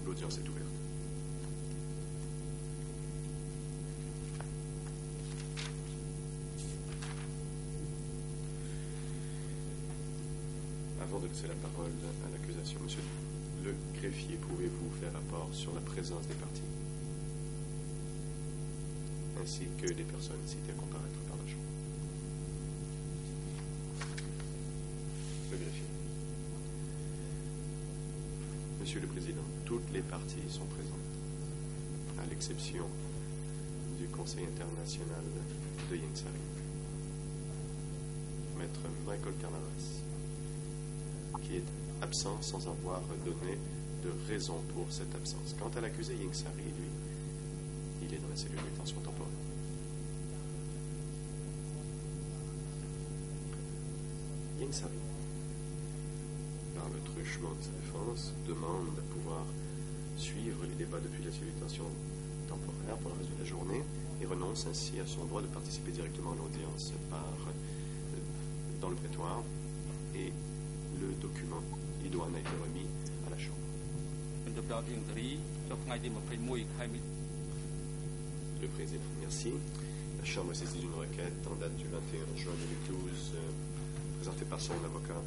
L'audience est ouverte. Avant de laisser la parole à l'accusation, monsieur le greffier, pouvez-vous faire rapport sur la présence des parties ainsi que des personnes citées à comparaître par la Chambre? Le greffier. Monsieur le Président, toutes les parties sont présentes, à l'exception du Conseil international de Yengsari, Maître Michael Carnavas, qui est absent sans avoir donné de raison pour cette absence. Quant à l'accusé Yengsari, lui, il est dans la cellule de détention temporaire. Yengsari, par le truchement de sa défense, demande à pouvoir suivre les débats depuis la cellule de détention temporaire pour le reste de la journée et renonce ainsi à son droit de participer directement à l'audience dans le prétoire, et le document idoine a été remis à la Chambre. Le Président, merci. La Chambre a saisi d'une requête en date du 21 juin 2012 présentée par son avocat,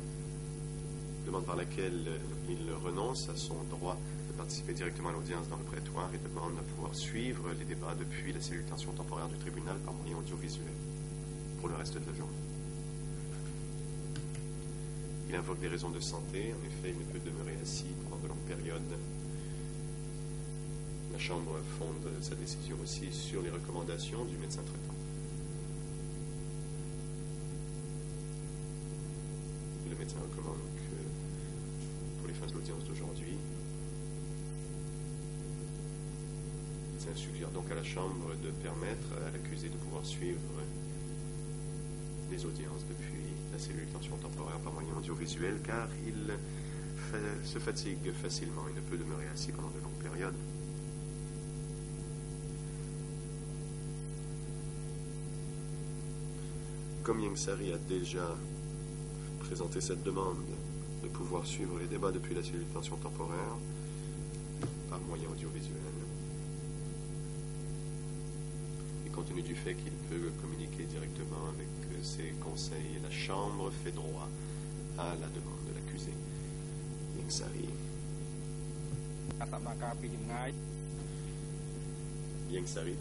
demande par laquelle il renonce à son droit de participer directement à l'audience dans le prétoire et demande à pouvoir suivre les débats depuis la cellule de détention temporaire du tribunal par moyen audiovisuel pour le reste de la journée. Il invoque des raisons de santé. En effet, il ne peut demeurer assis pendant de longues périodes. La Chambre fonde sa décision aussi sur les recommandations du médecin traitant. Le médecin recommande que, pour les fins de l'audience d'aujourd'hui, le médecin suggère donc à la Chambre de permettre à l'accusé de pouvoir suivre les audiences depuis la cellule de détention temporaire par moyen audiovisuel, car il se fatigue facilement et ne peut demeurer assis pendant de longues périodes. Comme Yengsari a déjà présenté cette demande de pouvoir suivre les débats depuis la cellule de détention temporaire par moyen audiovisuel, et compte tenu du fait qu'il peut communiquer directement avec ses conseils, la Chambre fait droit à la demande de l'accusé Yengsari. Yengsari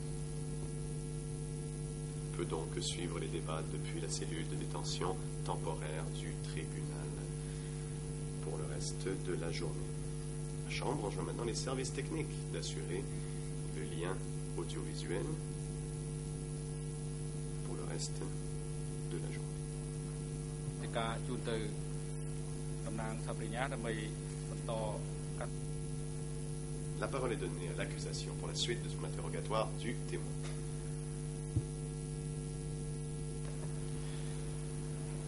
peut donc suivre les débats depuis la cellule de détention temporaire du tribunal pour le reste de la journée. La Chambre enjoint maintenant les services techniques d'assurer le lien audiovisuel pour le reste de la journée. La parole est donnée à l'accusation pour la suite de son interrogatoire du témoin.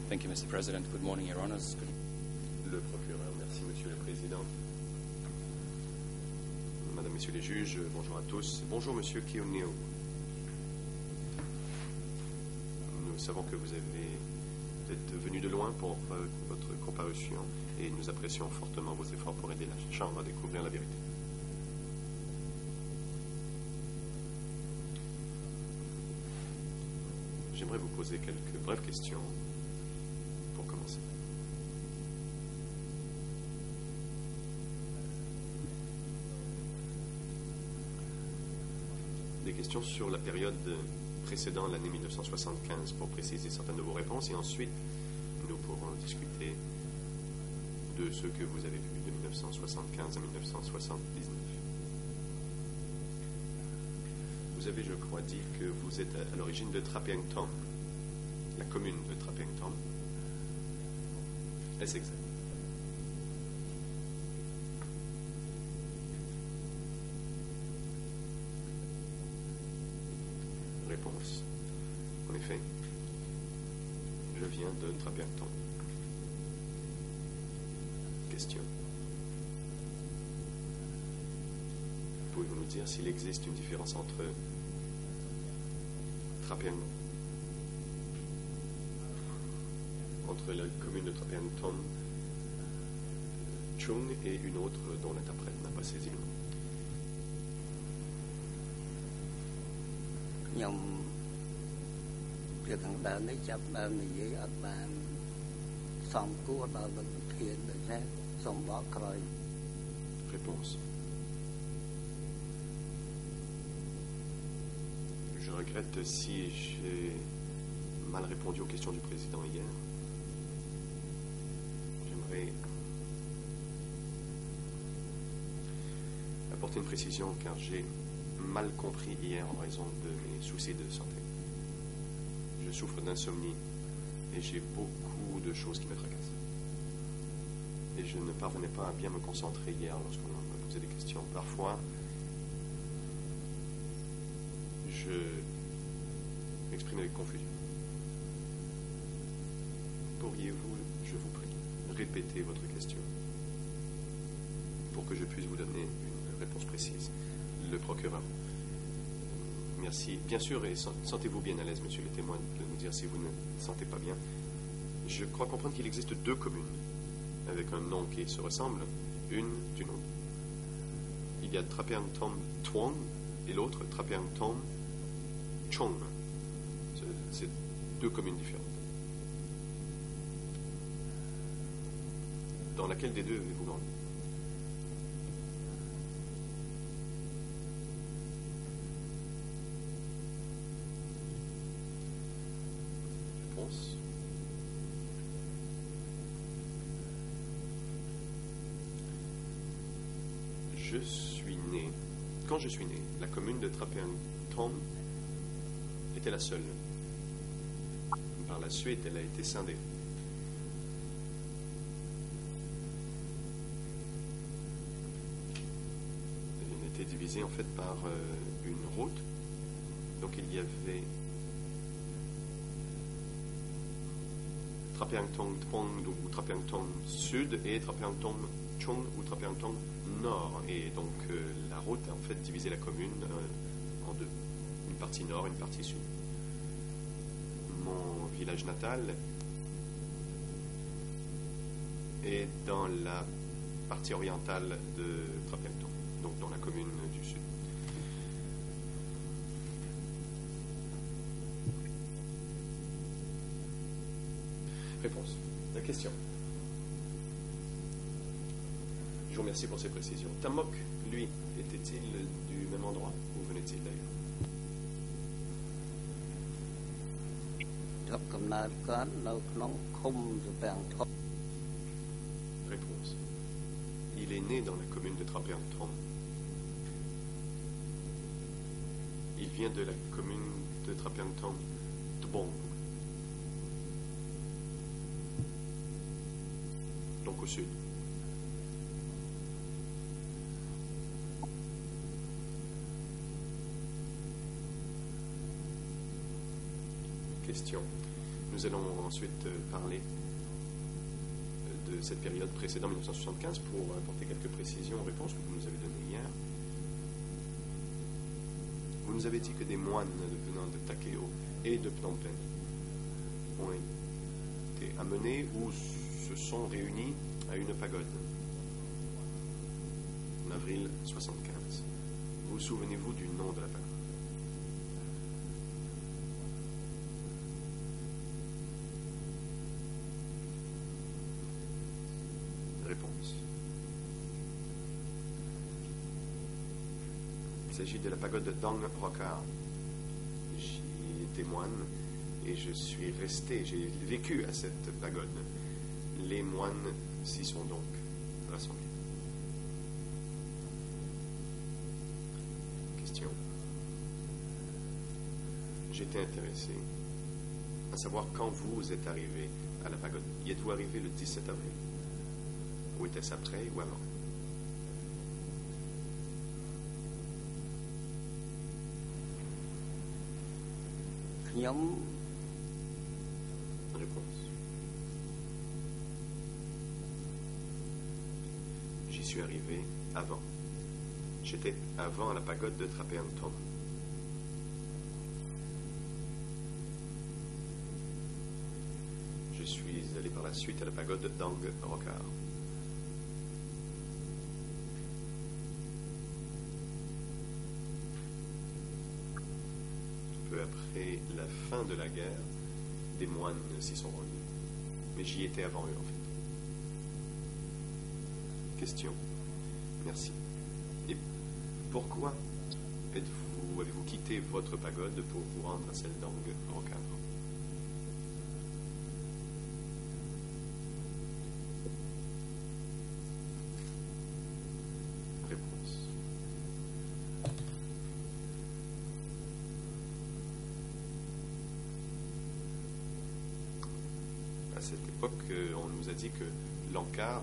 Thank you, Mr. President. Good morning, Your Honors. Le procureur, merci, Monsieur le Président. Madame, Messieurs les juges, bonjour à tous. Bonjour, Monsieur Keoneil. Nous savons que vous êtes venu de loin pour votre comparution et nous apprécions fortement vos efforts pour aider la Chambre à découvrir la vérité. J'aimerais vous poser quelques brèves questions pour commencer. Des questions sur la période précédant l'année 1975 pour préciser certaines de vos réponses, et ensuite nous pourrons discuter de ce que vous avez vu de 1975 à 1979. Vous avez, je crois, dit que vous êtes à l'origine de Trapeaington, la commune de Trapeaington. Est-ce exact? Réponse. En effet, je viens de Trapeaington. Question. Pouvez-vous nous dire s'il existe une différence entre entre la commune de Trapeaington Chung et une autre dont l'interprète n'a pas saisi le nom. ខ្ញុំពីខាងដើមនេះចាប់ដើមនិយាយអត់បានសំគួរដល់វិធានដូច្នេះសូមបកក្រោយ Réponse. Je regrette si j'ai mal répondu aux questions du président hier. J'aimerais apporter une précision car j'ai mal compris hier en raison de mes soucis de santé. Je souffre d'insomnie et j'ai beaucoup de choses qui me tracassent. Et je ne parvenais pas à bien me concentrer hier lorsqu'on me posait des questions. Parfois, je m'exprime avec confusion. Pourriez-vous, je vous prie, répéter votre question pour que je puisse vous donner une réponse précise? Le procureur. Merci. Bien sûr, et sentez-vous bien à l'aise, monsieur le témoin, de nous dire si vous ne sentez pas bien. Je crois comprendre qu'il existe deux communes avec un nom qui se ressemble, une du nom. Il y a Trapeang Thom Tuong et l'autre Trapeang Thom Chong. C'est deux communes différentes. Dans laquelle des deux avez-vous grandi? Réponse. Je suis né. Quand je suis né, la commune de Trapeang Thom était la seule. Par la suite, elle a été scindée. Elle a été divisée en fait par une route. Donc il y avait Trapeang Thom Tuong ou Trapeang Thom Sud et Trapeang Thom Chung ou Trapeang Thom Nord. Et donc la route a en fait divisé la commune en deux. Une partie nord et une partie sud. Mon village natal est dans la partie orientale de Trapeang Thom, donc dans la commune du sud. Réponse. La question. Je vous remercie pour ces précisions. Tamok, lui, était-il du même endroit ou venait-il d'ailleurs? ស្រុកកំណើតគាត់នៅក្នុងឃុំស្រពាំងធំ Réponse. Il est né dans la commune de Trapeang Thom. Il vient de la commune de Trapeang Thom Tbong. Donc au sud. Question. Nous allons ensuite parler de cette période précédant 1975 pour apporter quelques précisions aux réponses que vous nous avez données hier. Vous nous avez dit que des moines venant de Takeo et de Phnom Penh ont été amenés ou se sont réunis à une pagode en avril 1975. Vous souvenez-vous du nom de la pagode? Réponse. Il s'agit de la pagode de Dang Rokar. J'y étais moine et je suis resté, j'ai vécu à cette pagode. Les moines s'y sont donc rassemblés. Question. J'étais intéressé à savoir quand vous êtes arrivé à la pagode. Y êtes-vous arrivé le 17 avril? Ou était-ce après ou avant? Réponse. J'y suis arrivé avant. J'étais avant à la pagode de Trapeang Thom. Je suis allé par la suite à la pagode de Dang Rokar. qu'après la fin de la guerre, des moines s'y sont rendus. Mais j'y étais avant eux, en fait. Question. Merci. Et pourquoi avez-vous quitté votre pagode pour vous rendre à celle d'Angkor? Réponse. À cette époque, on nous a dit que l'Angkar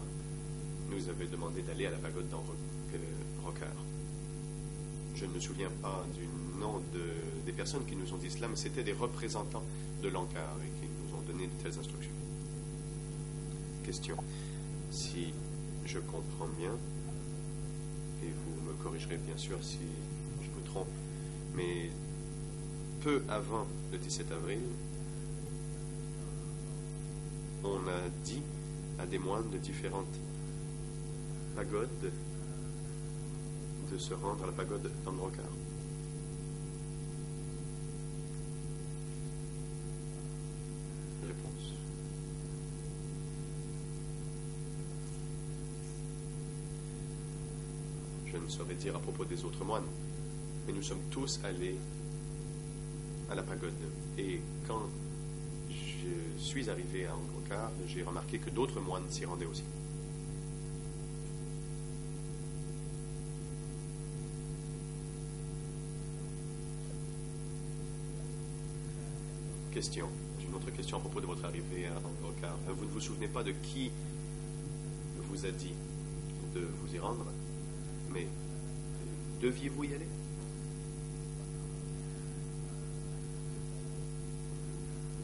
nous avait demandé d'aller à la pagode d'Angkor. Je ne me souviens pas du nom des personnes qui nous ont dit cela, mais c'était des représentants de l'Angkar et qui nous ont donné de telles instructions. Question. Si je comprends bien, et vous me corrigerez bien sûr si je me trompe, mais peu avant le 17 avril, on a dit à des moines de différentes pagodes de se rendre à la pagode d'Angkor. Réponse. Je ne saurais dire à propos des autres moines, mais nous sommes tous allés à la pagode. Et quand je suis arrivé à Angkor, j'ai remarqué que d'autres moines s'y rendaient aussi. Question. J'ai une autre question à propos de votre arrivée à Angkor. Vous ne vous souvenez pas de qui vous a dit de vous y rendre, mais deviez-vous y aller?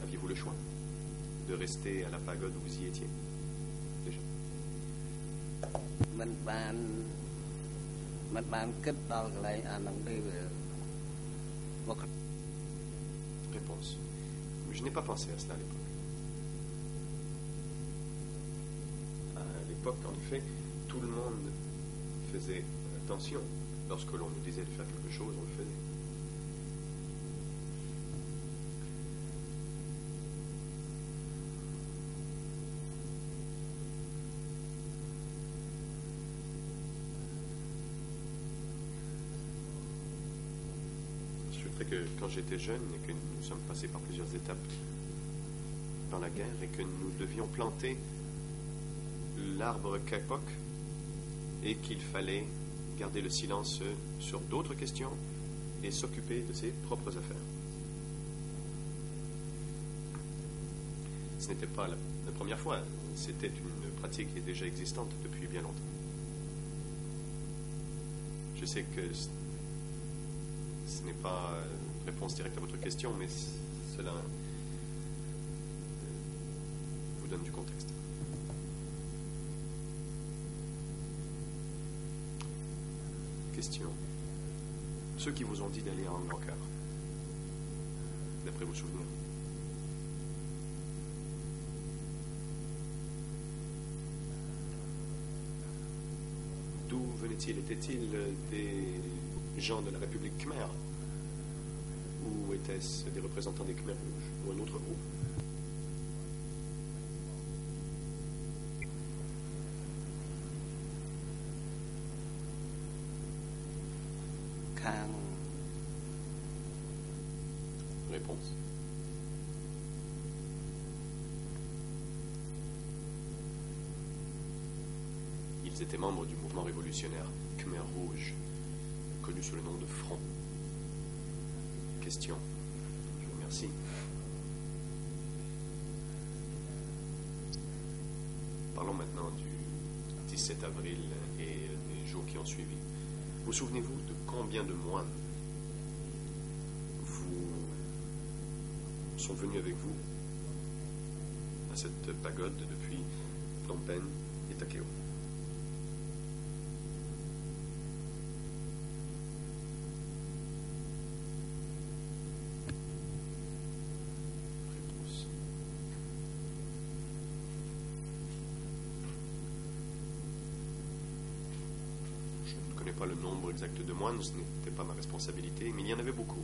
Aviez-vous le choix de rester à la pagode où vous y étiez déjà? Réponse. Je n'ai pas pensé à cela à l'époque. À l'époque, en effet, tout le monde faisait attention. Lorsque l'on nous disait de faire quelque chose, on le faisait. Que quand j'étais jeune et que nous sommes passés par plusieurs étapes dans la guerre et que nous devions planter l'arbre Kapok et qu'il fallait garder le silence sur d'autres questions et s'occuper de ses propres affaires. Ce n'était pas la première fois, c'était une pratique qui est déjà existante depuis bien longtemps. Je sais que ce n'est pas une réponse directe à votre question, mais cela vous donne du contexte. Question. Ceux qui vous ont dit d'aller à Angkor, d'après vos souvenirs, d'où venaient-ils? Étaient-ils des gens de la République Khmer? Ou étaient-ce des représentants des Khmer rouges ou un autre groupe? Réponse. Ils étaient membres du mouvement révolutionnaire Khmer Rouge, connu sous le nom de Front. Question. Je vous remercie. Parlons maintenant du 17 avril et des jours qui ont suivi. Vous souvenez-vous de combien de moines sont venus avec vous à cette pagode depuis Phnom Penh et Takeo? Réponse. Je ne connais pas le nombre exact de moines, ce n'était pas ma responsabilité, mais il y en avait beaucoup.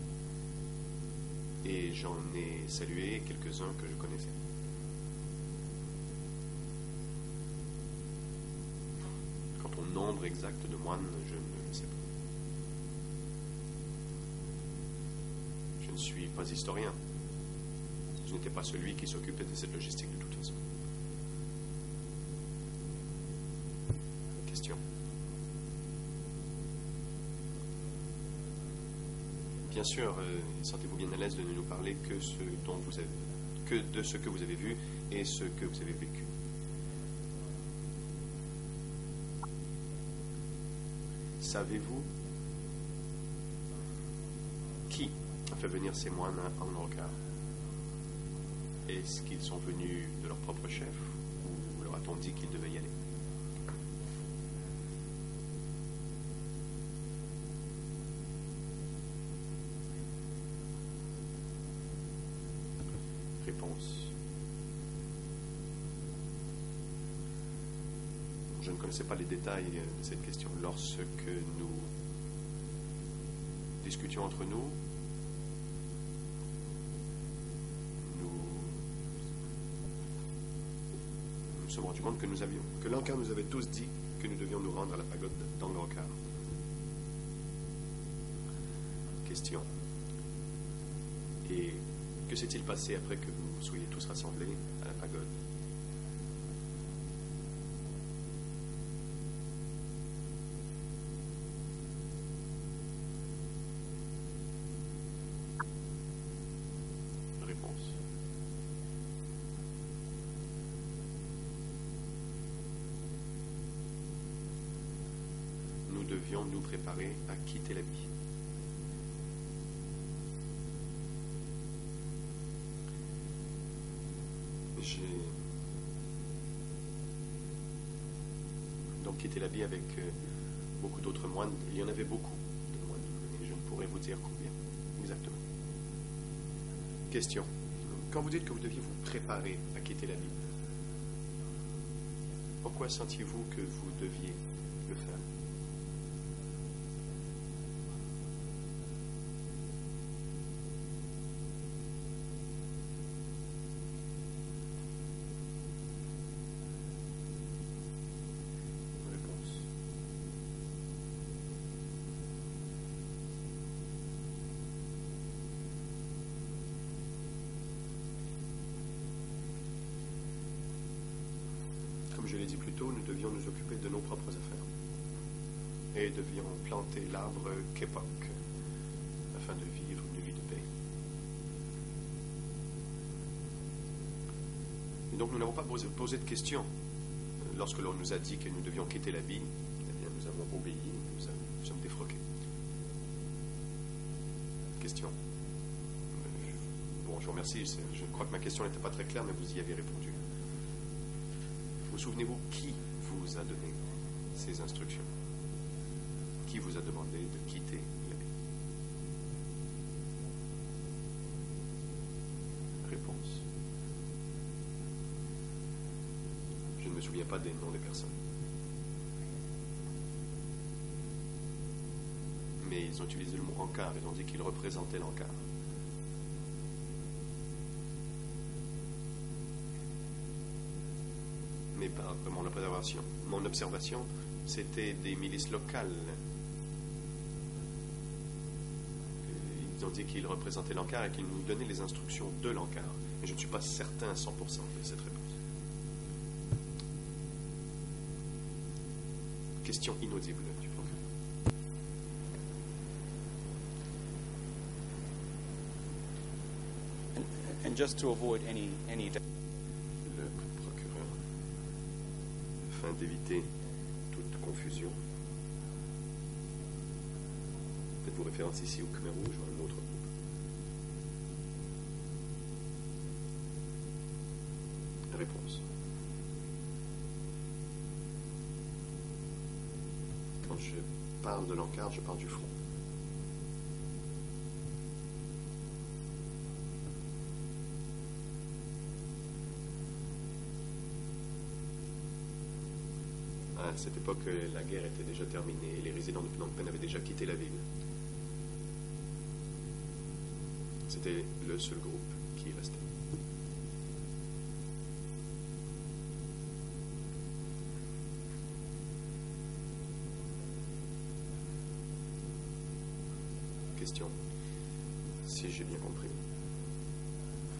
et j'en ai salué quelques-uns que je connaissais. Quant au nombre exact de moines, je ne le sais pas. Je ne suis pas historien. Je n'étais pas celui qui s'occupait de cette logistique de toute façon. Question. Bien sûr, sentez-vous bien à l'aise de ne nous parler que de ce que vous avez vu et ce que vous avez vécu. Savez-vous qui a fait venir ces moines à Angkor? Est-ce qu'ils sont venus de leur propre chef ou leur a-t-on dit qu'ils devaient y aller? Réponse. Je ne connaissais pas les détails de cette question. Lorsque nous discutions entre nous, nous sommes rendus compte que l'Angkor nous avait tous dit que nous devions nous rendre à la pagode d'Angkor. Question. Et que s'est-il passé après que vous soyez tous rassemblés à la pagode? Réponse. Nous devions nous préparer à quitter la vie. J'ai donc quitté l'habit avec beaucoup d'autres moines. Il y en avait beaucoup de moines, et je ne pourrais vous dire combien exactement. Question. Quand vous dites que vous deviez vous préparer à quitter l'habit, pourquoi sentiez-vous que vous deviez le faire? Comme je l'ai dit plus tôt, nous devions nous occuper de nos propres affaires et devions planter l'arbre Kepok afin de vivre une vie de paix. Et donc nous n'avons pas posé de questions. Lorsque l'on nous a dit que nous devions quitter la vie, eh bien, nous avons obéi, nous sommes défroqués. Question. Bon, je vous remercie. Je crois que ma question n'était pas très claire, mais vous y avez répondu. Vous souvenez-vous qui vous a donné ces instructions? Qui vous a demandé de quitter la vie? Réponse. Je ne me souviens pas des noms des personnes. Mais ils ont utilisé le mot Angkor, ils ont dit qu'ils représentaient l'Angkor. Mais par mon observation, c'était des milices locales. Ils ont dit qu'ils représentaient l'Angkor et qu'ils nous donnaient les instructions de l'Angkor. Mais je ne suis pas certain à 100% de cette réponse. Question inaudible du procureur. And just to avoid any Le procureur, afin d'éviter toute confusion. Faites-vous référence ici au Khmer Rouge ou à un autre groupe? Réponse. Quand je parle de l'Angkor, je parle du front. À cette époque, la guerre était déjà terminée et les résidents de Phnom Penh avaient déjà quitté la ville. C'était le seul groupe qui restait. Question. Si j'ai bien compris,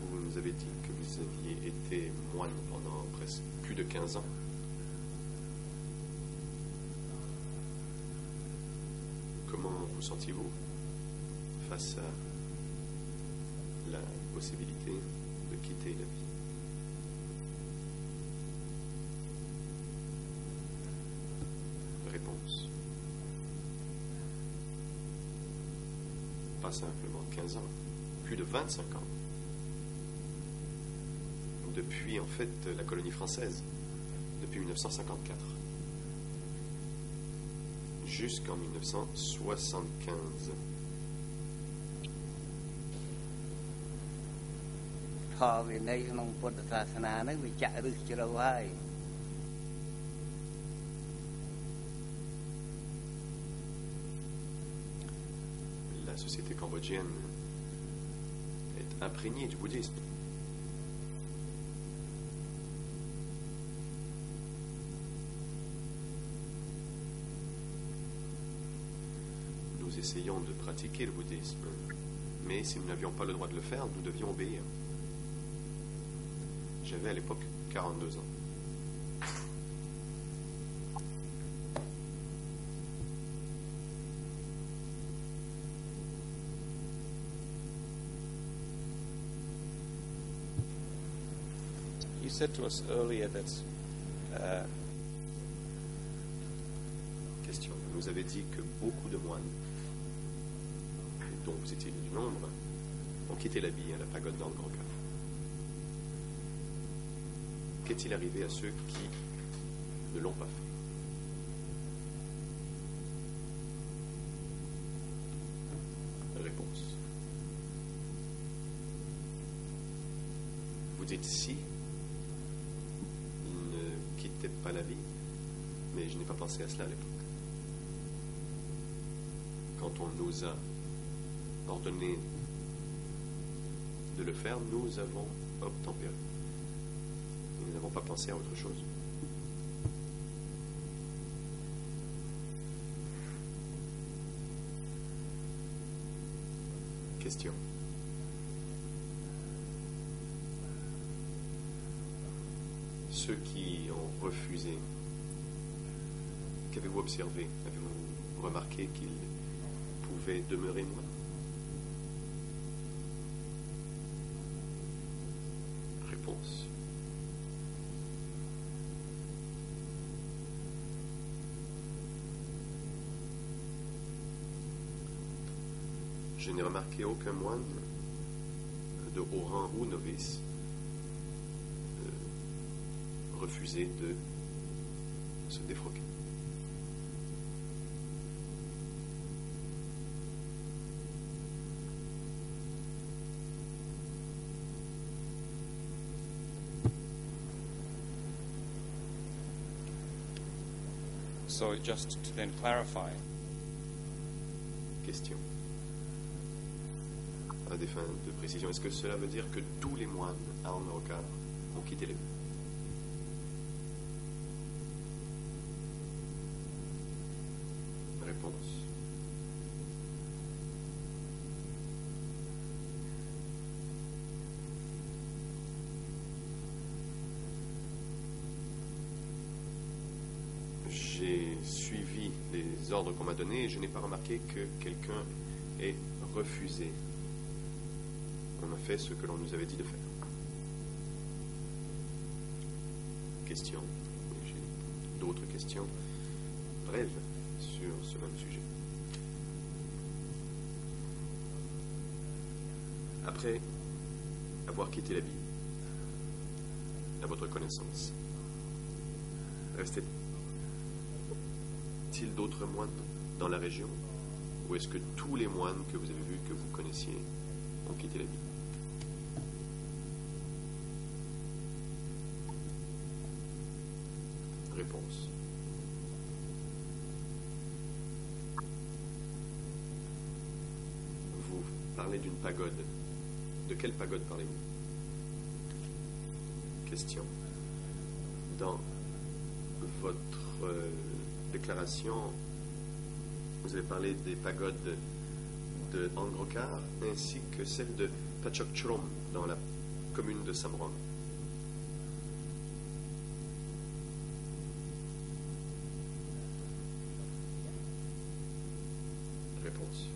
vous nous avez dit que vous aviez été moine pendant presque plus de 15 ans. Comment vous sentiez-vous face à la possibilité de quitter la vie? Réponse. Pas simplement 15 ans, plus de 25 ans. Depuis en fait la colonie française, depuis 1954. Jusqu'en 1975. La société cambodgienne est imprégnée du bouddhisme. Nous essayons de pratiquer le bouddhisme, mais si nous n'avions pas le droit de le faire, nous devions obéir. J'avais à l'époque 42 ans. You said to us earlier that Question. Vous nous avez dit que beaucoup de moines, dont vous étiez du nombre, ont quitté la vie à la pagode dans le Grand Cave. Qu'est-il arrivé à ceux qui ne l'ont pas fait? Réponse. Vous dites si ils ne quittaient pas la vie, mais je n'ai pas pensé à cela à l'époque. Quand on nous a ordonné de le faire, nous avons obtempéré. Nous n'avons pas pensé à autre chose. Question. Ceux qui ont refusé, qu'avez-vous observé? Avez-vous remarqué qu'ils pouvaient demeurer moines? Réponse. Je n'ai remarqué aucun moine de haut rang ou novice refuser de se défroquer. so just to then clarify. Question. À des fins de précision, est-ce que cela veut dire que tous les moines à Angkor ont quitté les lieux? Réponse. J'ai suivi les ordres qu'on m'a donnés et je n'ai pas remarqué que quelqu'un ait refusé. On a fait ce que l'on nous avait dit de faire. Question. J'ai d'autres questions brèves sur ce même sujet. Après avoir quitté la vie, à votre connaissance, restait-il d'autres moines dans la région? Ou est-ce que tous les moines que vous avez vus, que vous connaissiez, ont quitté la vie? Réponse. Vous parlez d'une pagode De quelle pagode parlez-vous? Question. Dans votre déclaration, vous avez parlé des pagodes de Angrokar ainsi que celle de Pachokchrom dans la commune de Samron. Réponse.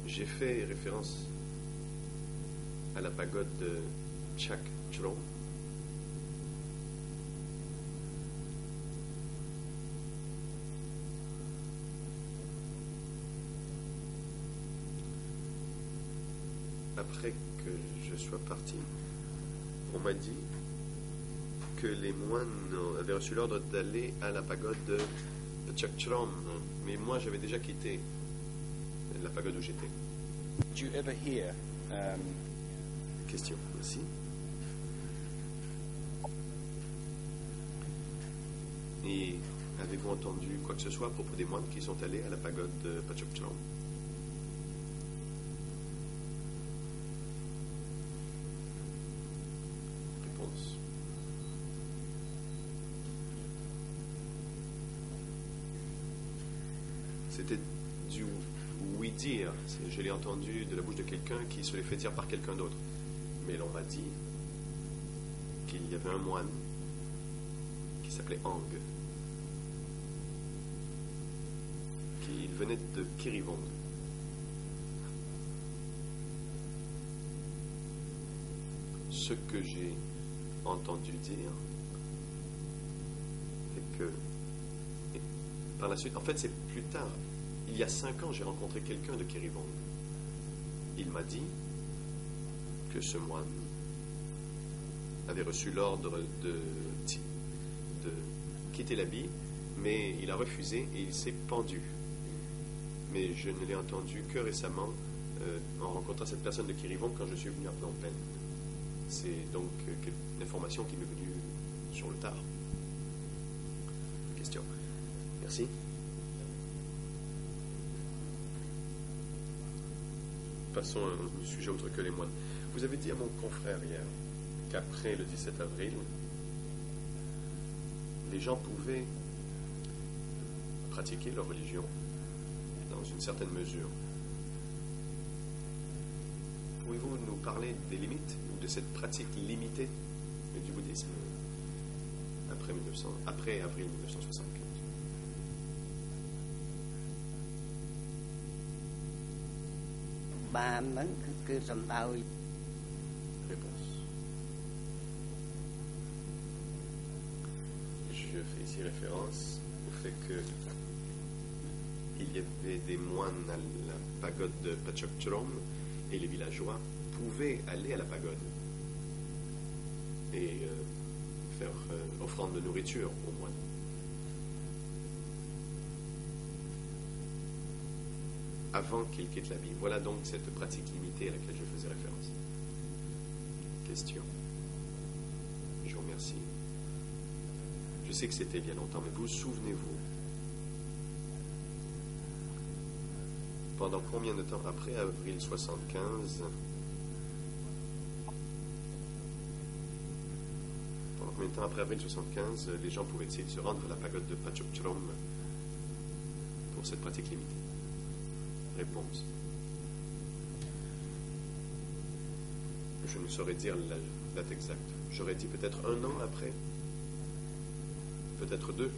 J'ai fait référence à la pagode de Chakchrom. Après que je sois parti, on m'a dit que les moines avaient reçu l'ordre d'aller à la pagode de Chakchrom, mais moi j'avais déjà quitté la pagode où j'étais. Did you ever hear Question aussi. Et avez-vous entendu quoi que ce soit à propos des moines qui sont allés à la pagode de Pachokchrom? Réponse. C'était du oui-dire. Je l'ai entendu de la bouche de quelqu'un qui se l'est fait dire par quelqu'un d'autre. Mais l'on m'a dit qu'il y avait un moine qui s'appelait Ang, qu'il venait de Kirivong. Ce que j'ai entendu dire est que, et par la suite, en fait c'est plus tard, il y a 5 ans, j'ai rencontré quelqu'un de Kirivong. Il m'a dit que ce moine avait reçu l'ordre de quitter l'habit, mais il a refusé et il s'est pendu. Mais je ne l'ai entendu que récemment en rencontrant cette personne de Kirivong quand je suis venu à Phnom Penh. C'est donc une information qui m'est venue sur le tard. Question. Merci. Passons à un sujet autre que les moines. Vous avez dit à mon confrère hier qu'après le 17 avril, les gens pouvaient pratiquer leur religion dans une certaine mesure. Pouvez-vous nous parler des limites ou de cette pratique limitée du bouddhisme après avril 1975? Réponse. Je fais ici référence au fait que il y avait des moines à la pagode de Pachokchrom et les villageois pouvaient aller à la pagode et faire offrande de nourriture aux moines. Avant qu'ils quittent la vie. Voilà donc cette pratique limitée à laquelle je faisais référence. Question. Je vous remercie. Je sais que c'était il y a longtemps, mais vous souvenez-vous, pendant combien de temps après avril 75, pendant combien de temps après avril 75, les gens pouvaient-ils se rendre à la pagode de Pachokchrom pour cette pratique limitée? Réponse. Je ne saurais dire la date exacte. J'aurais dit peut-être 1 an après, peut-être 2,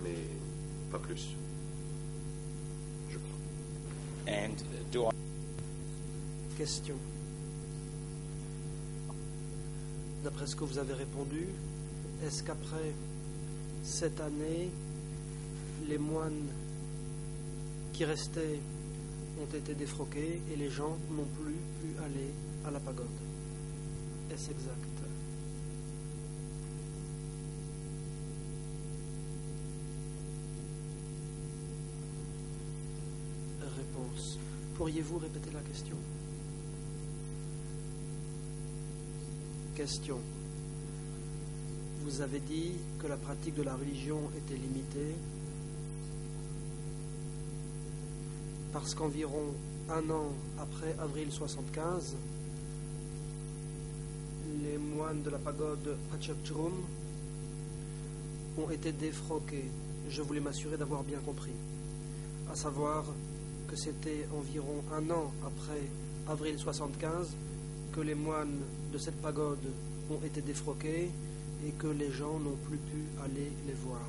mais pas plus, je crois. and do I Question. D'après ce que vous avez répondu, est-ce qu'après cette année, les moines qui restaient ont été défroqués et les gens n'ont plus pu aller à la pagode? Est-ce exact? Réponse. Pourriez-vous répéter la question? Question. vous avez dit que la pratique de la religion était limitée parce qu'environ un an après avril 75, les moines de la pagode Pachakchurum ont été défroqués. Je voulais m'assurer d'avoir bien compris. À savoir que c'était environ un an après avril 75 que les moines de cette pagode ont été défroqués et que les gens n'ont plus pu aller les voir.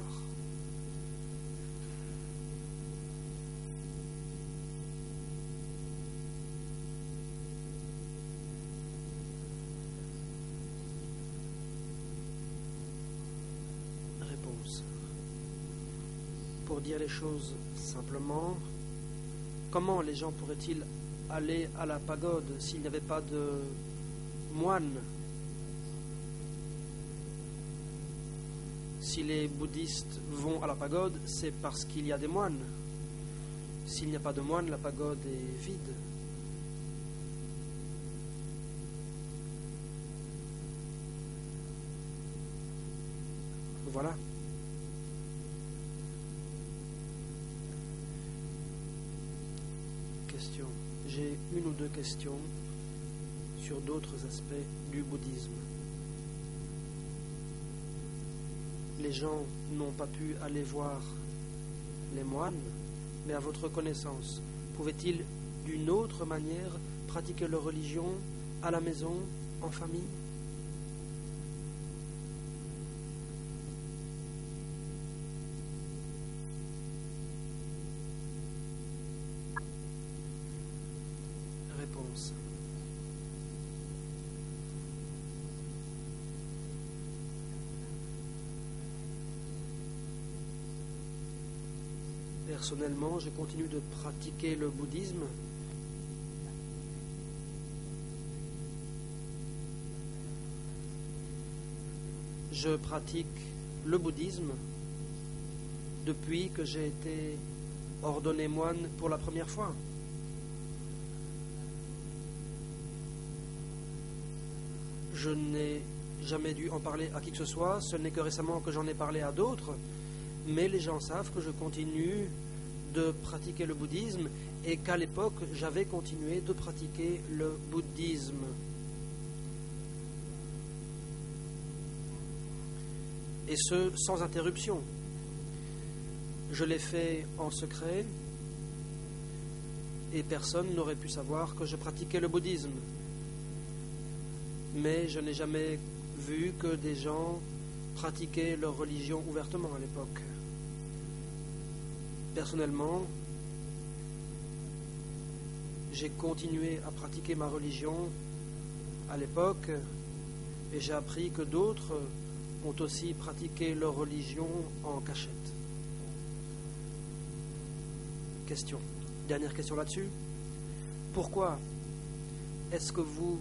Réponse. Pour dire les choses simplement, comment les gens pourraient-ils aller à la pagode s'il n'y avait pas de moines? Si les bouddhistes vont à la pagode, c'est parce qu'il y a des moines. S'il n'y a pas de moines, la pagode est vide. Voilà. Question. J'ai une ou deux questions sur d'autres aspects du bouddhisme. Les gens n'ont pas pu aller voir les moines, mais à votre connaissance, pouvaient-ils d'une autre manière pratiquer leur religion à la maison, en famille? Réponse. Personnellement, je continue de pratiquer le bouddhisme. Je pratique le bouddhisme depuis que j'ai été ordonné moine pour la première fois. Je n'ai jamais dû en parler à qui que ce soit, ce n'est que récemment que j'en ai parlé à d'autres, mais les gens savent que je continue de pratiquer le bouddhisme et qu'à l'époque, j'avais continué de pratiquer le bouddhisme. Et ce, sans interruption. Je l'ai fait en secret et personne n'aurait pu savoir que je pratiquais le bouddhisme. Mais je n'ai jamais vu que des gens pratiquaient leur religion ouvertement à l'époque. Personnellement, j'ai continué à pratiquer ma religion à l'époque et j'ai appris que d'autres ont aussi pratiqué leur religion en cachette. Question. Dernière question là-dessus. Pourquoi est-ce que vous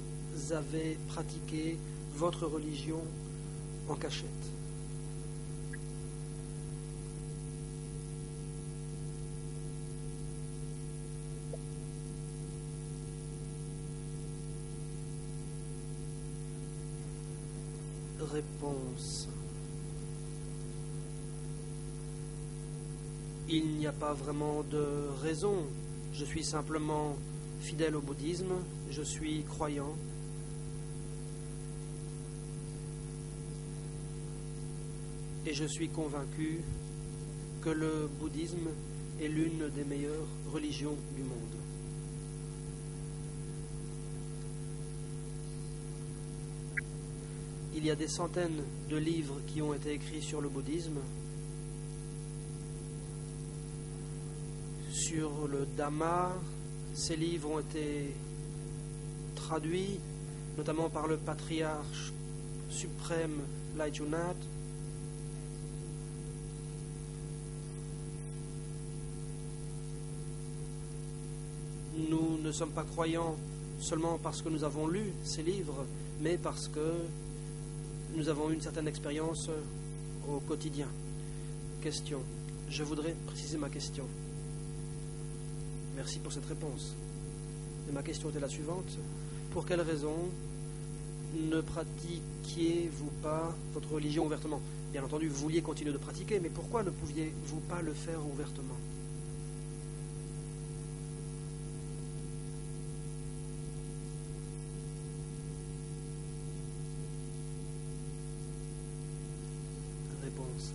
avez pratiqué votre religion en cachette? Réponse. Il n'y a pas vraiment de raison. Je suis simplement fidèle au bouddhisme, je suis croyant. Et je suis convaincu que le bouddhisme est l'une des meilleures religions du monde. Il y a des centaines de livres qui ont été écrits sur le bouddhisme, sur le Dhamma. Ces livres ont été traduits, notamment par le patriarche suprême Laichunat. Nous ne sommes pas croyants seulement parce que nous avons lu ces livres, mais parce que nous avons une certaine expérience au quotidien. Question. Je voudrais préciser ma question. Merci pour cette réponse. Et ma question était la suivante. Pour quelle raison ne pratiquiez-vous pas votre religion ouvertement? Bien entendu, vous vouliez continuer de pratiquer, mais pourquoi ne pouviez-vous pas le faire ouvertement? Réponse.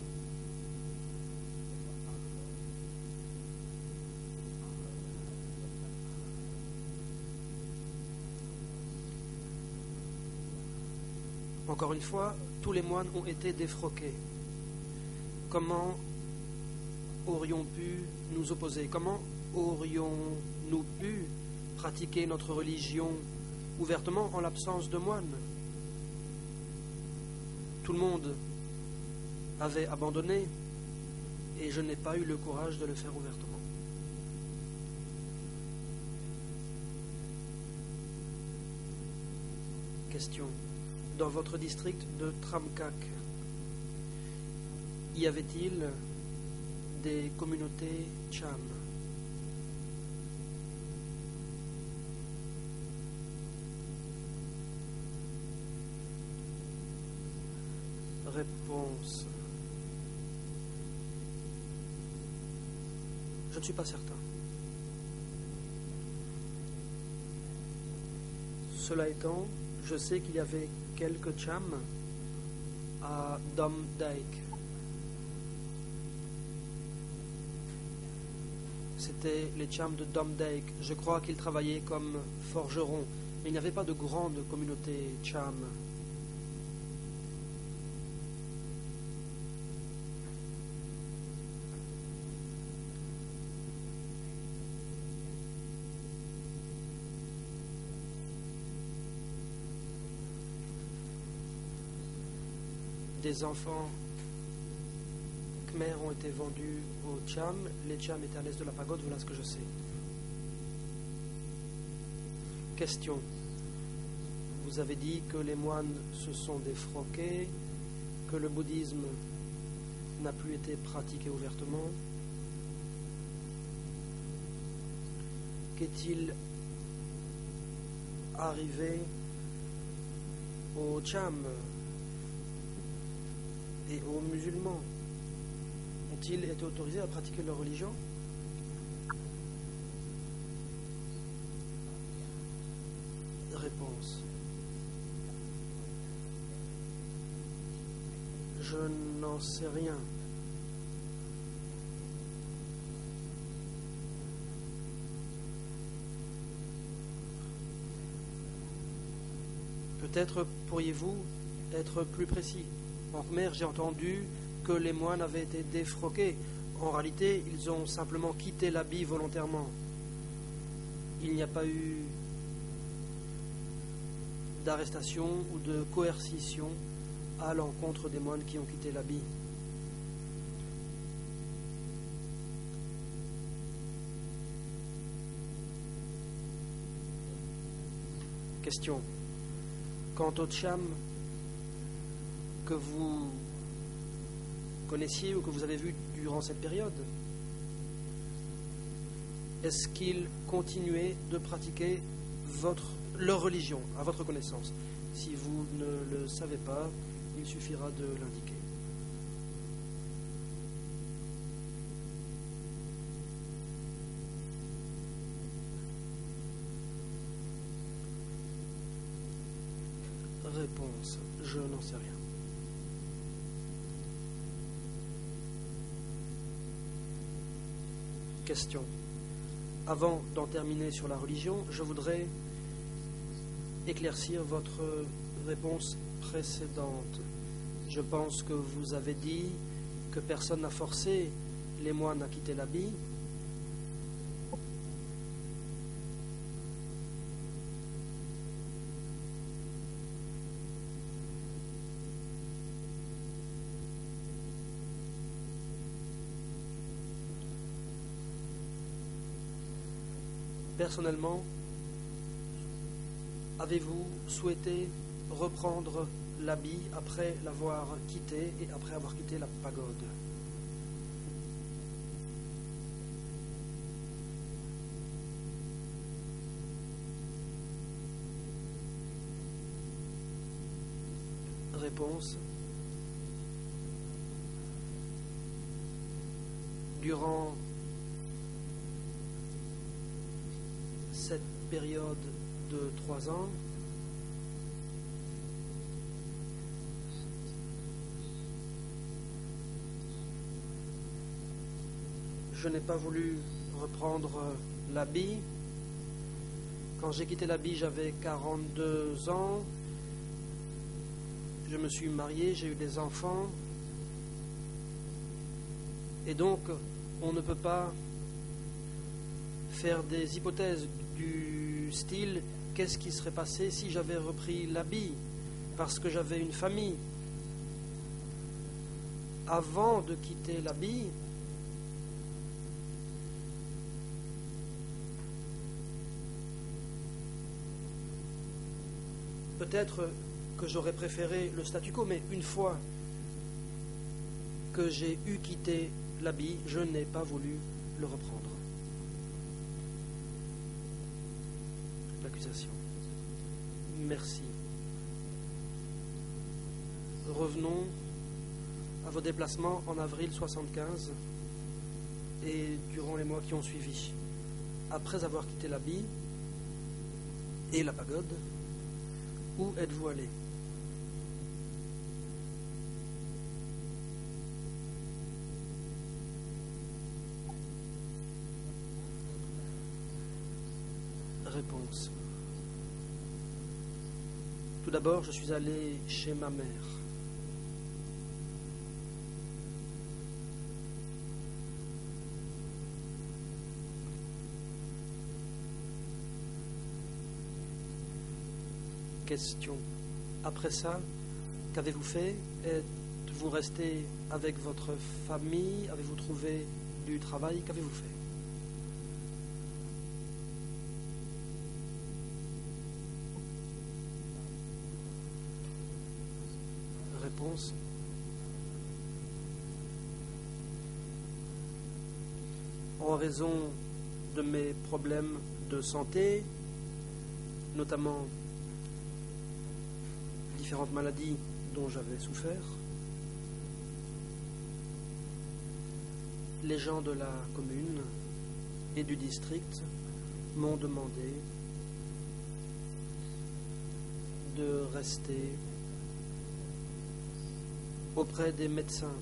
Encore une fois, tous les moines ont été défroqués. Comment aurions pu nous opposer? Comment aurions-nous pu pratiquer notre religion ouvertement en l'absence de moines? Tout le monde avait abandonné et je n'ai pas eu le courage de le faire ouvertement. Question. Dans votre district de Tramkak, y avait-il des communautés Cham? Réponse. Je ne suis pas certain. Cela étant, je sais qu'il y avait quelques Cham à Domdijk. C'était les Cham de Domdijk. Je crois qu'ils travaillaient comme forgerons, mais il n'y avait pas de grande communauté Cham. Des enfants Khmer ont été vendus aux Cham. Les Cham étaient à l'est de la pagode, voilà ce que je sais. Question. Vous avez dit que les moines se sont défroqués, que le bouddhisme n'a plus été pratiqué ouvertement. Qu'est-il arrivé aux Cham et aux musulmans? Ont-ils été autorisés à pratiquer leur religion? Réponse. Je n'en sais rien. Peut-être pourriez-vous être plus précis. En Khmer, j'ai entendu que les moines avaient été défroqués. En réalité, ils ont simplement quitté l'habit volontairement. Il n'y a pas eu d'arrestation ou de coercition à l'encontre des moines qui ont quitté l'habit. Question. Quant aux Cham que vous connaissiez ou que vous avez vus durant cette période, est-ce qu'ils continuaient de pratiquer leur religion, à votre connaissance? Si vous ne le savez pas, il suffira de l'indiquer. Réponse. Je n'en sais rien. Question. Avant d'en terminer sur la religion, je voudrais éclaircir votre réponse précédente. Je pense que vous avez dit que personne n'a forcé les moines à quitter l'habit. Personnellement, avez-vous souhaité reprendre l'habit après l'avoir quitté et après avoir quitté la pagode? Réponse. Durant cette période de 3 ans, je n'ai pas voulu reprendre l'habit. Quand j'ai quitté l'habit, j'avais 42 ans. Je me suis marié, j'ai eu des enfants. Et donc, on ne peut pas faire des hypothèses du style « qu'est-ce qui serait passé si j'avais repris l'habit ?» parce que j'avais une famille. Avant de quitter l'habit, peut-être que j'aurais préféré le statu quo, mais une fois que j'ai eu quitté l'habit, je n'ai pas voulu le reprendre. L'accusation. Merci. Revenons à vos déplacements en avril 75 et durant les mois qui ont suivi. Après avoir quitté l'habit et la pagode, où êtes-vous allé? Réponse. Tout d'abord, je suis allé chez ma mère. Question. Après ça, qu'avez-vous fait? Êtes-vous resté avec votre famille? Avez-vous trouvé du travail? Qu'avez-vous fait? Réponse. En raison de mes problèmes de santé, notamment différentes maladies dont j'avais souffert, les gens de la commune et du district m'ont demandé de rester auprès des médecins.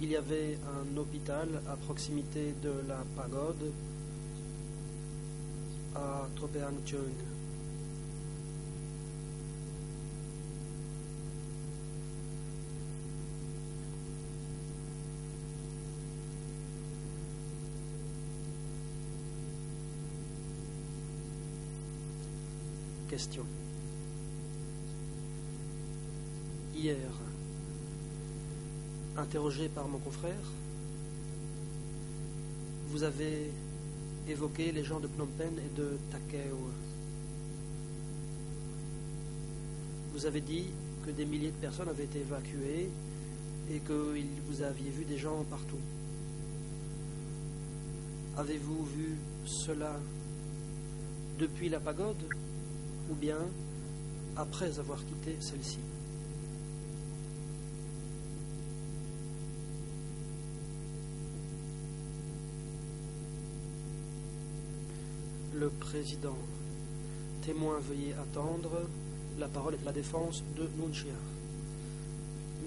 Il y avait un hôpital à proximité de la pagode à Tropeangjeong. Question. Hier, interrogé par mon confrère, vous avez évoqué les gens de Phnom Penh et de Takeo. Vous avez dit que des milliers de personnes avaient été évacuées et que vous aviez vu des gens partout. Avez-vous vu cela depuis la pagode ou bien après avoir quitté celle-ci? Le président. Témoin, veuillez attendre. La parole est à la défense de Nunchia.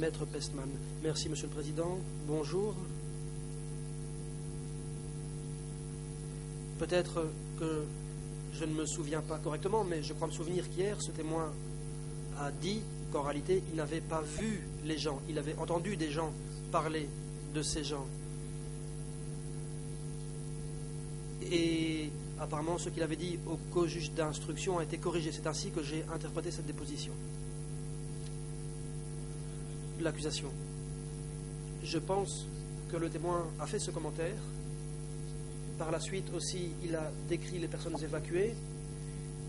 Maître Pestman. Merci, Monsieur le Président. Bonjour. Peut-être que je ne me souviens pas correctement, mais je crois me souvenir qu'hier, ce témoin a dit qu'en réalité, il n'avait pas vu les gens. Il avait entendu des gens parler de ces gens. Et apparemment, ce qu'il avait dit au co-juge d'instruction a été corrigé. C'est ainsi que j'ai interprété cette déposition. L'accusation. Je pense que le témoin a fait ce commentaire. Par la suite aussi, il a décrit les personnes évacuées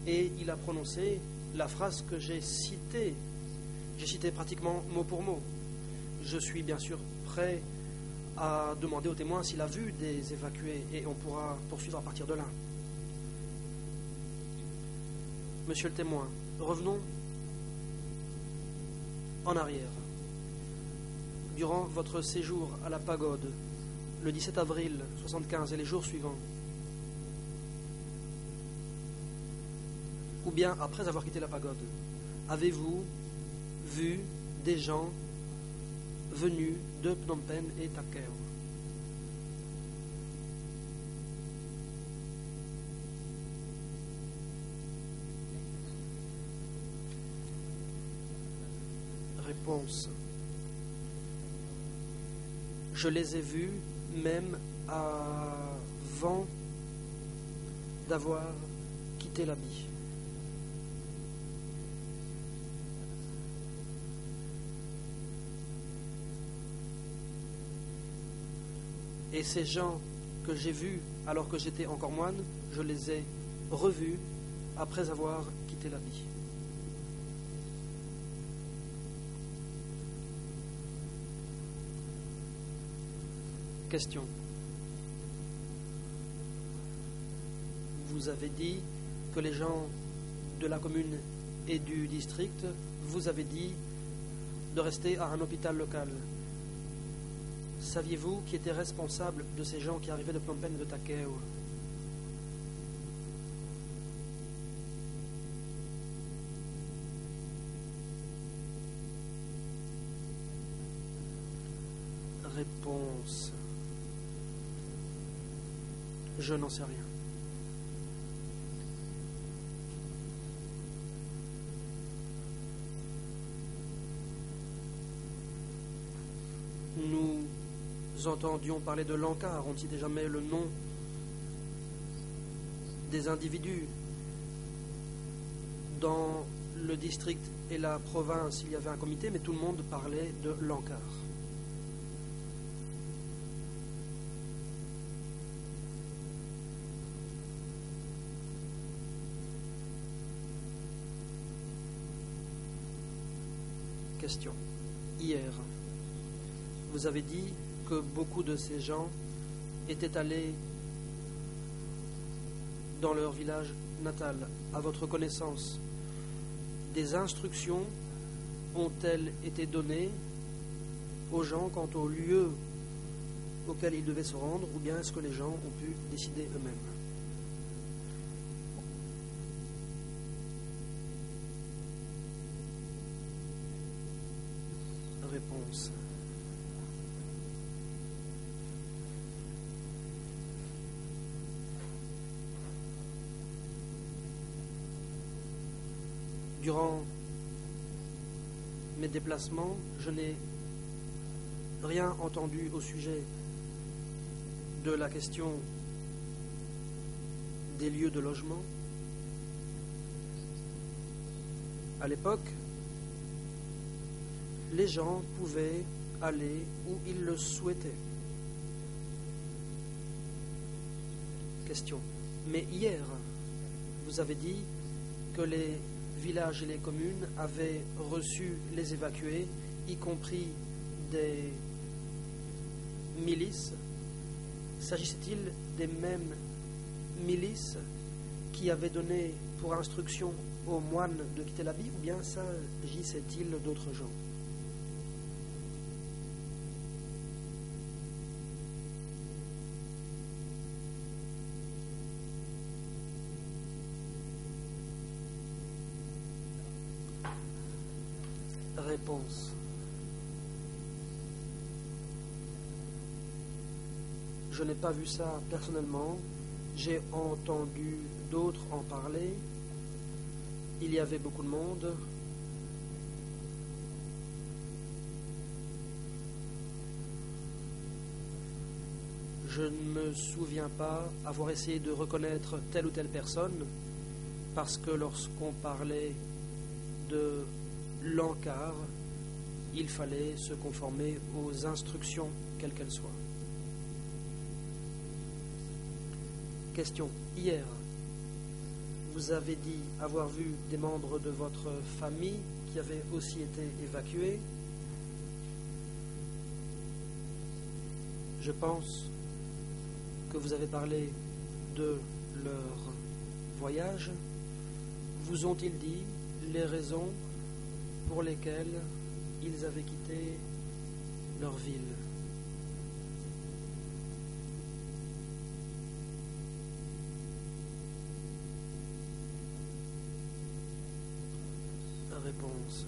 et il a prononcé la phrase que j'ai citée. J'ai cité pratiquement mot pour mot. Je suis bien sûr prêt à demander au témoin s'il a vu des évacués et on pourra poursuivre à partir de là. Monsieur le témoin, revenons en arrière. Durant votre séjour à la pagode, le 17 avril 1975 et les jours suivants, ou bien après avoir quitté la pagode, avez-vous vu des gens venus de Phnom Penh et Takeo? Réponse. Je les ai vus même avant d'avoir quitté l'habit. Et ces gens que j'ai vus alors que j'étais encore moine, je les ai revus après avoir quitté l'habit. Question. Vous avez dit que les gens de la commune et du district vous avaient dit de rester à un hôpital local. Saviez-vous qui était responsable de ces gens qui arrivaient de Phnom Penh et de Takeo? Réponse. Je n'en sais rien. Nous entendions parler de l'encart, on ne citait jamais le nom des individus. Dans le district et la province, il y avait un comité, mais tout le monde parlait de l'encart. Question. Hier, vous avez dit que beaucoup de ces gens étaient allés dans leur village natal. À votre connaissance, des instructions ont-elles été données aux gens quant au lieu auquel ils devaient se rendre, ou bien est-ce que les gens ont pu décider eux-mêmes? Réponse. Durant mes déplacements, je n'ai rien entendu au sujet de la question des lieux de logement. À l'époque, les gens pouvaient aller où ils le souhaitaient. Question. Mais hier, vous avez dit que les villages et les communes avaient reçu les évacués, y compris des milices. S'agissait-il des mêmes milices qui avaient donné pour instruction aux moines de quitter l'habit, ou bien s'agissait-il d'autres gens? Réponse. Je n'ai pas vu ça personnellement, j'ai entendu d'autres en parler, il y avait beaucoup de monde. Je ne me souviens pas avoir essayé de reconnaître telle ou telle personne, parce que lorsqu'on parlait de l'encart, il fallait se conformer aux instructions, quelles qu'elles soient. Question. Hier, vous avez dit avoir vu des membres de votre famille qui avaient aussi été évacués. Je pense que vous avez parlé de leur voyage. Vous ont-ils dit les raisons pour lesquelles ils avaient quitté leur ville. Réponse.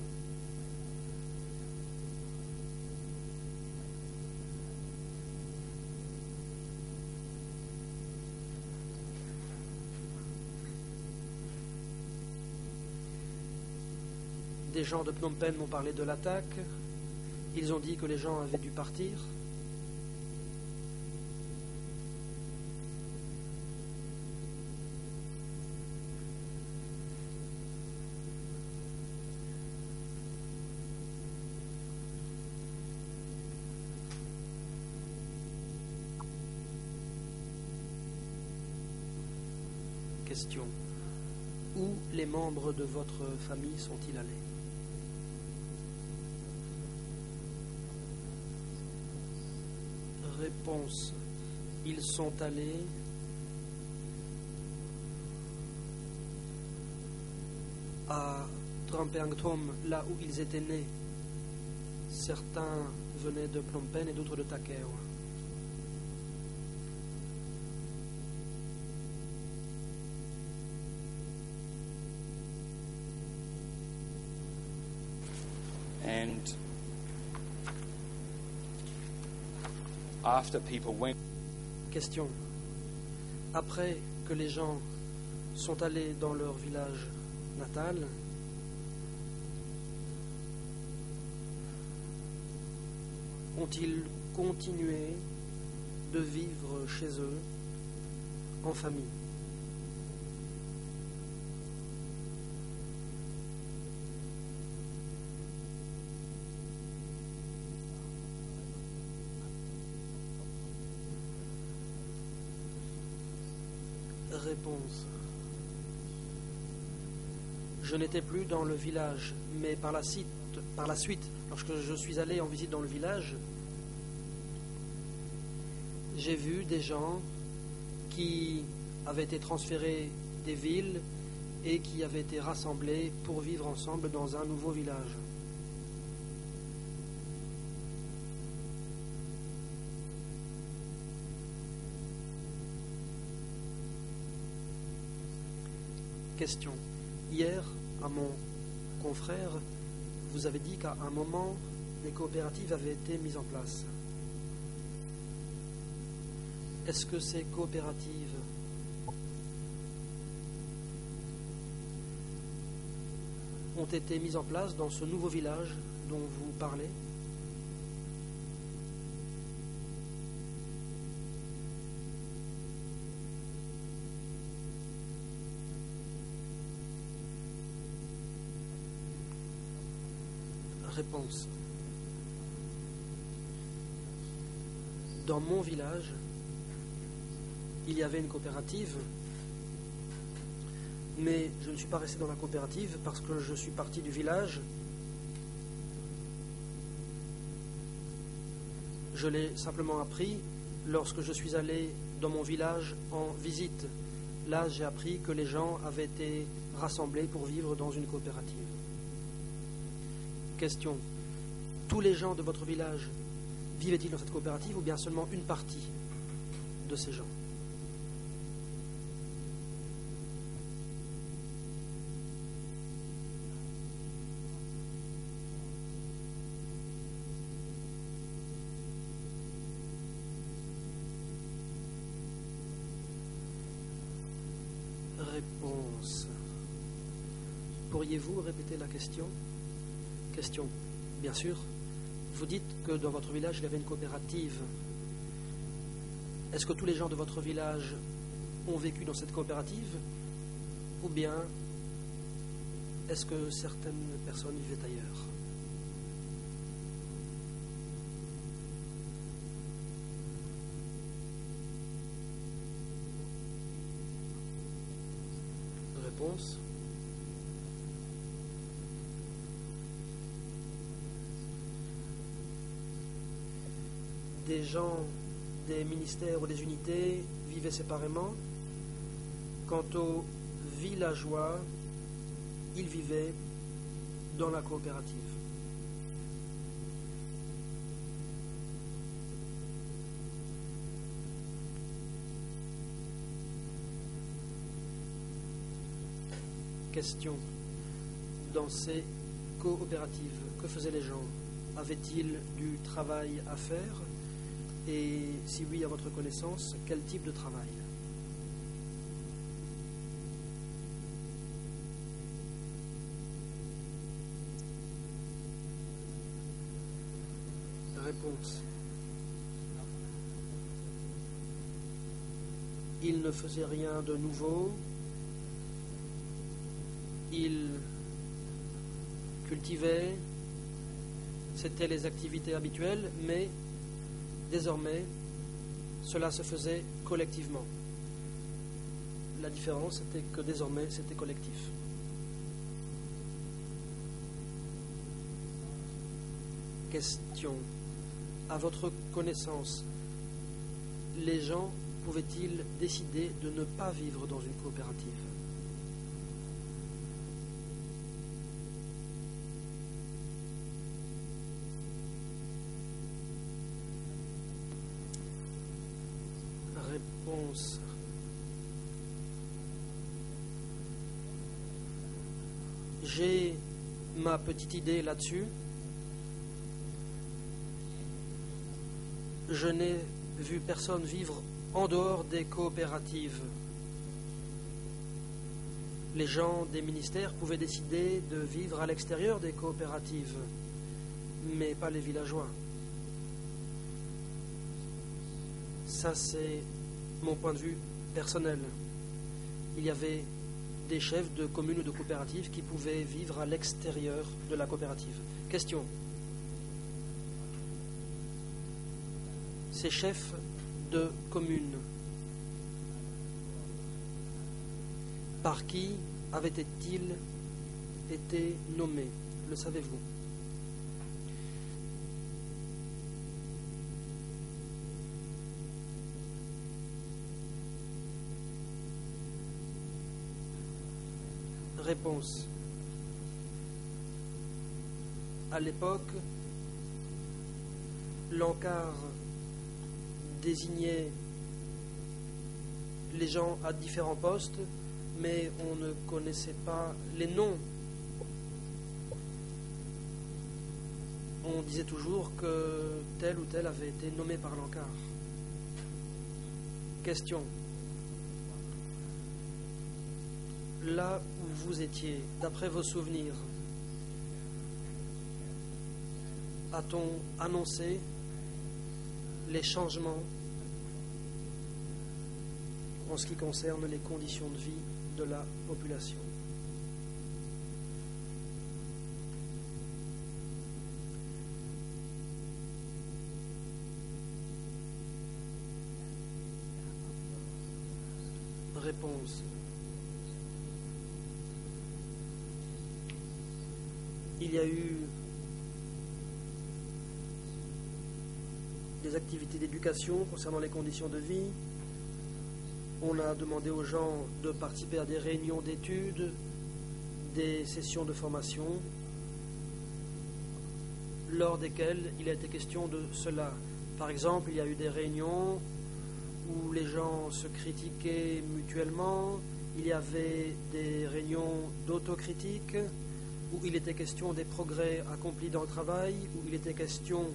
Des gens de Phnom Penh m'ont parlé de l'attaque. Ils ont dit que les gens avaient dû partir. Question. Où les membres de votre famille sont-ils allés? Réponse. Ils sont allés à Trampang Thom, là où ils étaient nés. Certains venaient de Phnom Penh et d'autres de Takeo. And after people went, Question. Après que les gens sont allés dans leur village natal, ont-ils continué de vivre chez eux en famille? Réponse. Je n'étais plus dans le village, mais par la suite, lorsque je suis allé en visite dans le village, j'ai vu des gens qui avaient été transférés des villes et qui avaient été rassemblés pour vivre ensemble dans un nouveau village. Question. Hier, à mon confrère, vous avez dit qu'à un moment, des coopératives avaient été mises en place. Est-ce que ces coopératives ont été mises en place dans ce nouveau village dont vous parlez ? Réponse. Dans mon village, il y avait une coopérative, mais je ne suis pas resté dans la coopérative parce que je suis parti du village. Je l'ai simplement appris lorsque je suis allé dans mon village en visite. Là, j'ai appris que les gens avaient été rassemblés pour vivre dans une coopérative. Question. Tous les gens de votre village vivaient-ils dans cette coopérative ou bien seulement une partie de ces gens? Réponse. Pourriez-vous répéter la question? Question. Bien sûr. Vous dites que dans votre village, il y avait une coopérative. Est-ce que tous les gens de votre village ont vécu dans cette coopérative? Ou bien est-ce que certaines personnes vivaient ailleurs? Réponse. Des gens des ministères ou des unités vivaient séparément. Quant aux villageois, ils vivaient dans la coopérative. Question. Dans ces coopératives, que faisaient les gens? Avaient-ils du travail à faire? Et si oui, à votre connaissance, quel type de travail? Réponse. Ils ne faisaient rien de nouveau. Ils cultivaient. C'était les activités habituelles, mais désormais, cela se faisait collectivement. La différence, c'était que désormais, c'était collectif. Question. À votre connaissance, les gens pouvaient-ils décider de ne pas vivre dans une coopérative? Réponse. J'ai ma petite idée là-dessus. Je n'ai vu personne vivre en dehors des coopératives. Les gens des ministères pouvaient décider de vivre à l'extérieur des coopératives, mais pas les villageois. Ça, c'est mon point de vue personnel. Il y avait des chefs de communes ou de coopératives qui pouvaient vivre à l'extérieur de la coopérative. Question. Ces chefs de communes, par qui avaient-ils été nommés? Le savez-vous? Réponse. À l'époque, l'encart désignait les gens à différents postes, mais on ne connaissait pas les noms. On disait toujours que tel ou tel avait été nommé par l'encart. Question. Là où vous étiez, d'après vos souvenirs, a-t-on annoncé les changements en ce qui concerne les conditions de vie de la population? Réponse. Il y a eu des activités d'éducation concernant les conditions de vie. On a demandé aux gens de participer à des réunions d'études, des sessions de formation, lors desquelles il a été question de cela. Par exemple, il y a eu des réunions où les gens se critiquaient mutuellement, il y avait des réunions d'autocritique, où il était question des progrès accomplis dans le travail, où il était question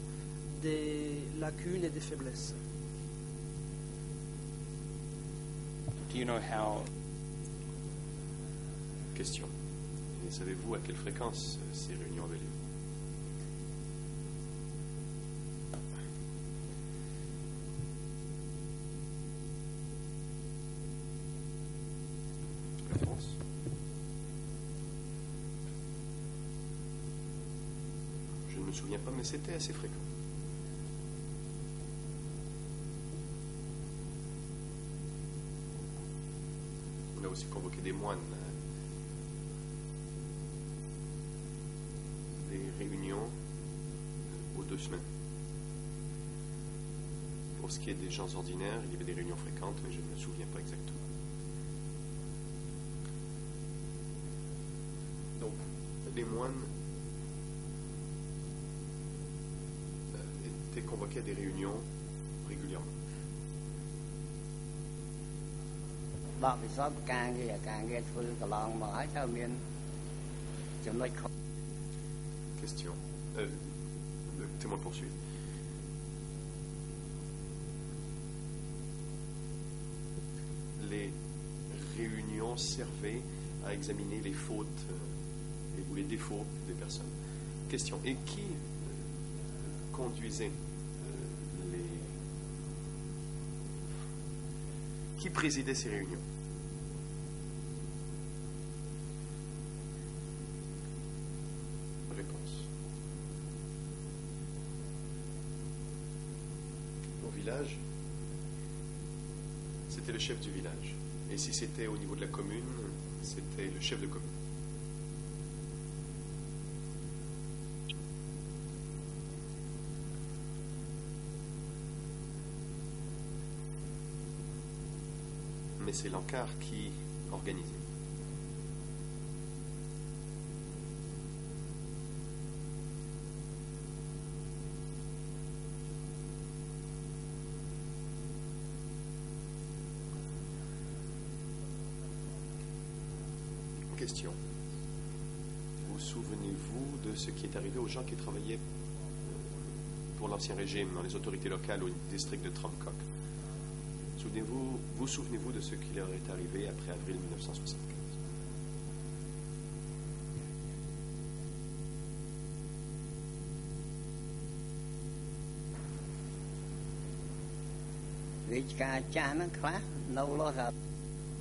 des lacunes et des faiblesses. Do you know how? Question. Et savez-vous à quelle fréquence ces réunions avaient lieu? Réponse. Je ne me souviens pas, mais c'était assez fréquent. On a aussi convoqué des moines, des réunions aux 2 semaines. Pour ce qui est des gens ordinaires, il y avait des réunions fréquentes, mais je ne me souviens pas exactement. Donc, les moines étaient convoqués à des réunions régulièrement. បកពិសោធន៍ការងារធ្វើកន្លងមកហើយតើមានចំណុចខុស Question. Le témoin poursuit. Les réunions servaient à examiner les fautes ou les défauts des personnes. Question. Et qui conduisait qui présidait ces réunions? Réponse. Au village, c'était le chef du village. Et si c'était au niveau de la commune, c'était le chef de commune. Mais c'est l'encart qui organisait. Question. Vous souvenez-vous de ce qui est arrivé aux gens qui travaillaient pour l'Ancien Régime dans les autorités locales au district de Tramcock? Vous souvenez-vous de ce qui leur est arrivé après avril 1975?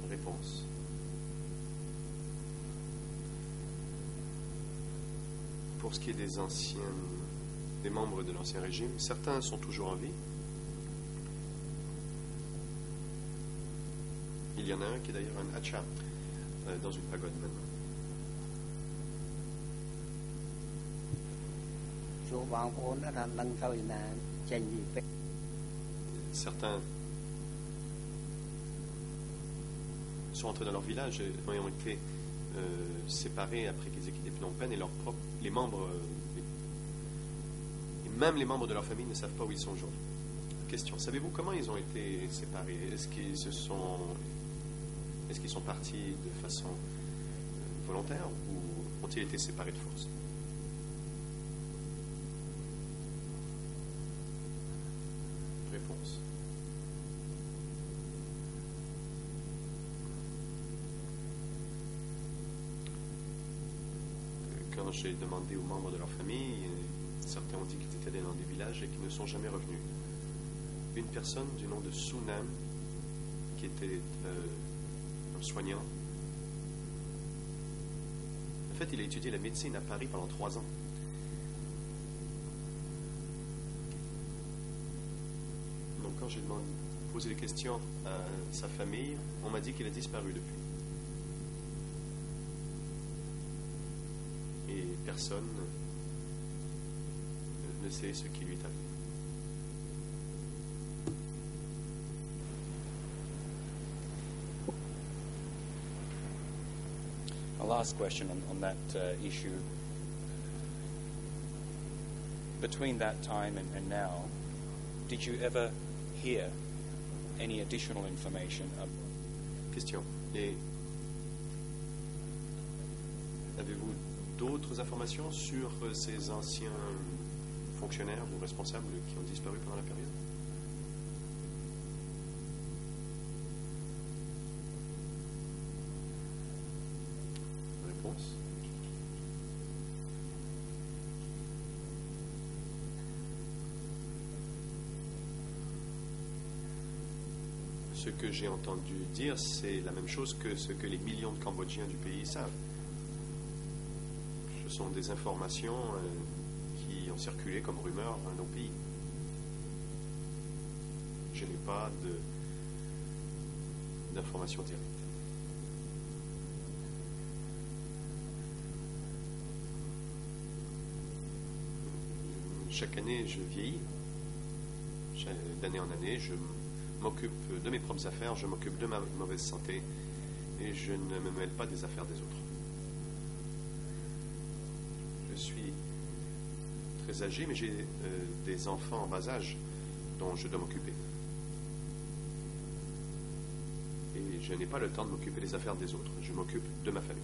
Réponse. Pour ce qui est des membres de l'Ancien Régime, certains sont toujours en vie. Il y en a un qui est d'ailleurs un hacha dans une pagode maintenant. Certains sont entrés dans leur village et ont été séparés après qu'ils aient quitté Phnom Penh, et les membres, et même les membres de leur famille ne savent pas où ils sont aujourd'hui. Question. Savez-vous comment ils ont été séparés? Est-ce qu'ils sont partis de façon volontaire ou ont-ils été séparés de force? Réponse. Quand j'ai demandé aux membres de leur famille, certains ont dit qu'ils étaient allés dans des villages et qu'ils ne sont jamais revenus. Une personne du nom de Sunam, qui était un soignant. En fait, il a étudié la médecine à Paris pendant 3 ans. Donc, quand j'ai posé des questions à sa famille, on m'a dit qu'il a disparu depuis. Et personne ne sait ce qui lui est arrivé. A last question on that issue. Between that time and now, did you ever hear any additional information? Question. Et avez-vous d'autres informations sur ces anciens fonctionnaires ou responsables qui ont disparu pendant la période? Réponse. Ce que j'ai entendu dire, c'est la même chose que ce que les millions de Cambodgiens du pays savent. Ce sont des informations qui ont circulé comme rumeurs dans nos pays. Je n'ai pas d'informations directes. Chaque année, je vieillis. D'année en année, je m'occupe de mes propres affaires, je m'occupe de ma mauvaise santé et je ne me mêle pas des affaires des autres. Je suis très âgé, mais j'ai des enfants en bas âge dont je dois m'occuper. Et et je n'ai pas le temps de m'occuper des affaires des autres. Je m'occupe de ma famille.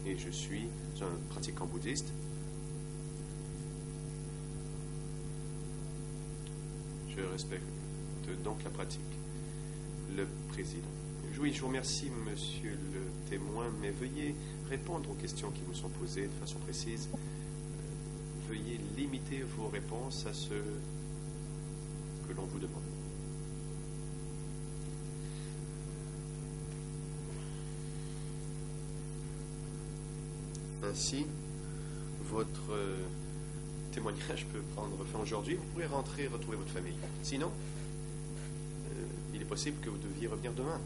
Et je suis un pratiquant bouddhiste. Je respecte donc la pratique. Le président. Oui, je vous remercie, monsieur le témoin, mais veuillez répondre aux questions qui vous sont posées de façon précise. Veuillez limiter vos réponses à ce que l'on vous demande. Ainsi, votre témoignage peut prendre fin aujourd'hui. Vous pourrez rentrer et retrouver votre famille. Sinon, il est possible que vous deviez revenir demain.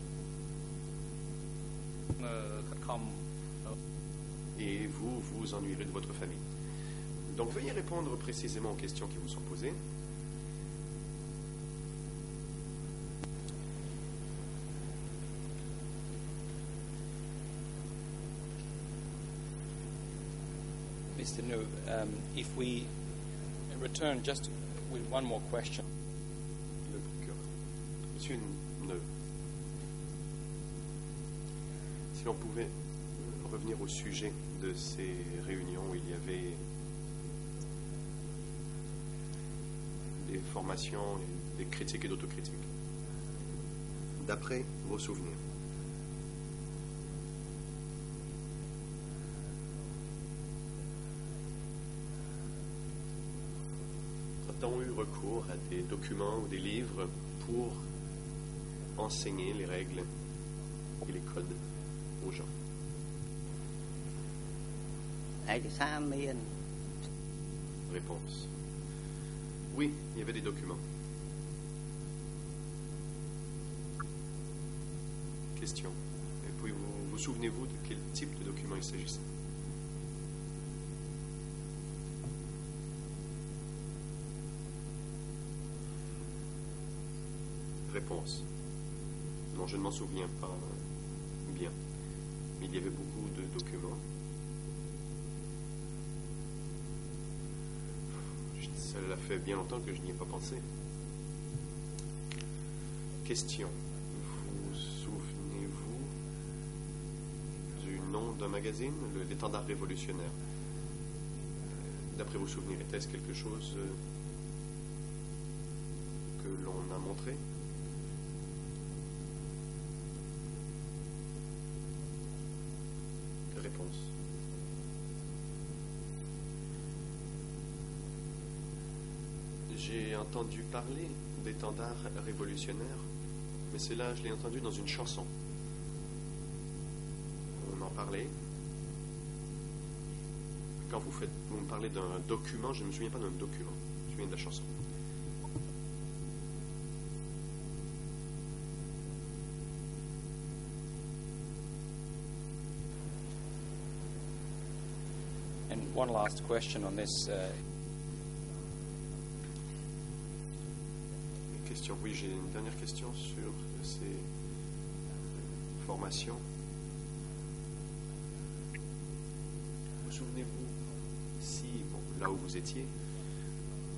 Et vous vous ennuierez de votre famille. Donc veuillez répondre précisément aux questions qui vous sont posées. Mr. New, if we return just with one more question. Le procureur. Monsieur Neu, si l'on pouvait revenir au sujet de ces réunions où il y avait des formations, des critiques et d'autocritiques. D'après vos souvenirs. A-t-on eu recours à des documents ou des livres pour enseigner les règles et les codes aux gens? Réponse. Oui, il y avait des documents. Question. Et puis vous souvenez-vous de quel type de document il s'agissait? Réponse. Non, je ne m'en souviens pas bien. Mais il y avait beaucoup de documents. Cela fait bien longtemps que je n'y ai pas pensé. Question. Vous souvenez-vous du nom d'un magazine, l'Étendard révolutionnaire? D'après vos souvenirs, était-ce quelque chose que l'on a montré? Réponse. J'ai entendu parler d'étendard révolutionnaire, mais cela, je l'ai entendu dans une chanson. On en parlait. Quand vous me parlez d'un document, je ne me souviens pas d'un document. Je me souviens de la chanson. And one last question on this. Question. Oui, j'ai une dernière question sur ces formations. Vous souvenez-vous si, là où vous étiez,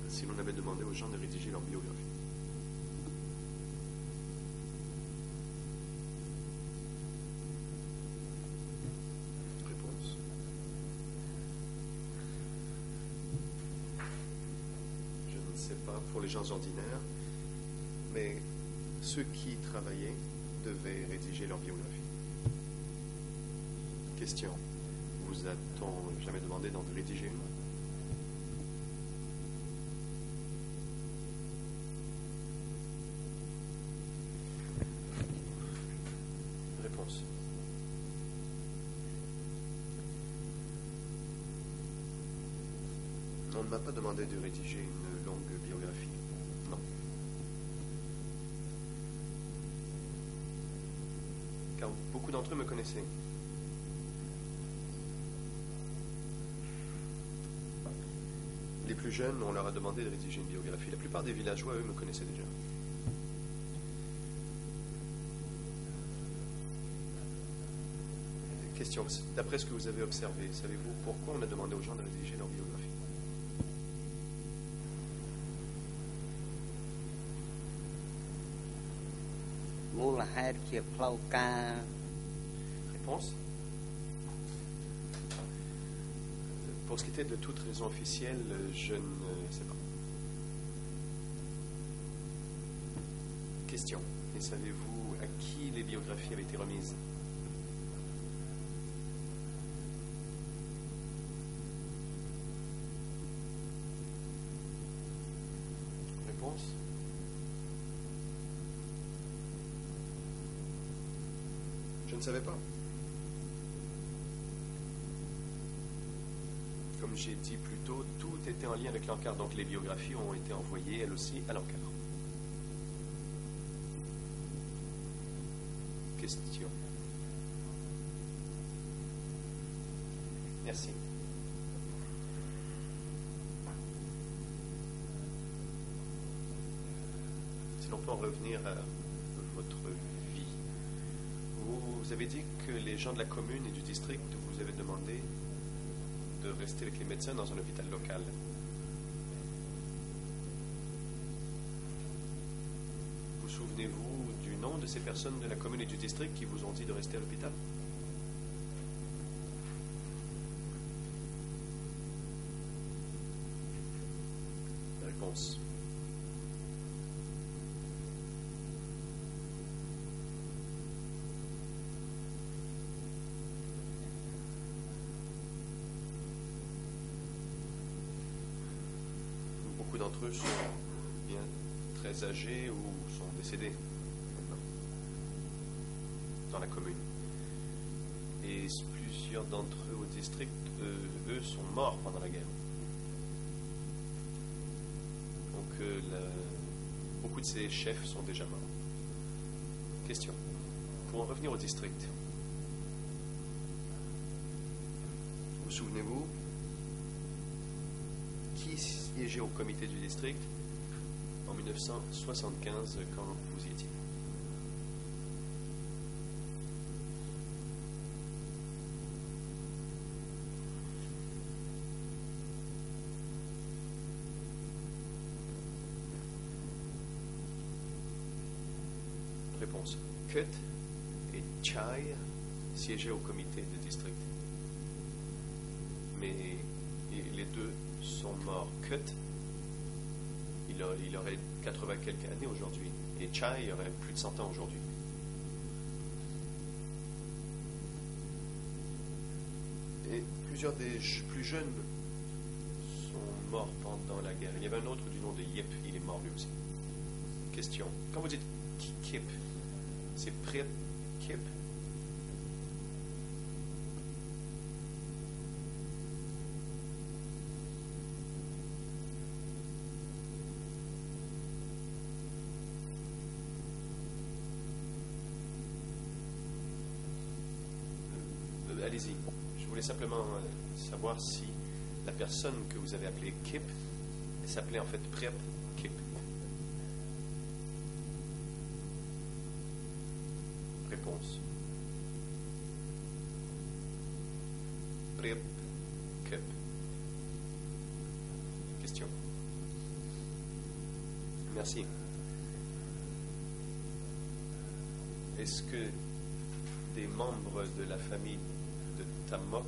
si l'on avait demandé aux gens de rédiger leur biographie? Réponse. Je ne sais pas pour les gens ordinaires, mais ceux qui travaillaient devaient rédiger leur biographie. Question. Vous a-t-on jamais demandé d'en rédiger une? Réponse. On ne m'a pas demandé de rédiger une longue biographie. Non. Car beaucoup d'entre eux me connaissaient. Les plus jeunes, on leur a demandé de rédiger une biographie. La plupart des villageois, eux, me connaissaient déjà. Question. D'après ce que vous avez observé, savez-vous pourquoi on a demandé aux gens de rédiger leur biographie? មូលហេតុជាផ្លូវការ Réponse. Pour ce qui était de toute raison officielle, je ne sais pas. Question. Et savez-vous à qui les biographies avaient été remises? Réponse. Je ne savais pas. Comme j'ai dit plus tôt, tout était en lien avec l'encart, donc les biographies ont été envoyées, elles aussi, à l'encart. Question. Merci. Si l'on peut en revenir à votre vie. Vous avez dit que les gens de la commune et du district vous avaient demandé de rester avec les médecins dans un hôpital local. Vous souvenez-vous du nom de ces personnes de la commune et du district qui vous ont dit de rester à l'hôpital? Réponse. Beaucoup d'entre eux sont bien très âgés ou sont décédés maintenant dans la commune. Et plusieurs d'entre eux au district, eux, sont morts pendant la guerre. Donc beaucoup de ces chefs sont déjà morts. Question. Pour en revenir au district, vous souvenez-vous qui siégeait au comité du district en 1975 quand vous y étiez? Réponse. Kut et Chai siégeaient au comité du district. Mais les deux sont morts. Kut, il aurait 80 quelques années aujourd'hui, et Chai aurait plus de 100 ans aujourd'hui. Et plusieurs des plus jeunes sont morts pendant la guerre. Il y avait un autre du nom de Yip, il est mort lui aussi. Question. Quand vous dites Kip, c'est Prep Kip? Allez-y. Je voulais simplement savoir si la personne que vous avez appelée Kip s'appelait en fait Prep Kip. Réponse. Prep Kip. Question. Merci. Est-ce que des membres de la famille de Tamok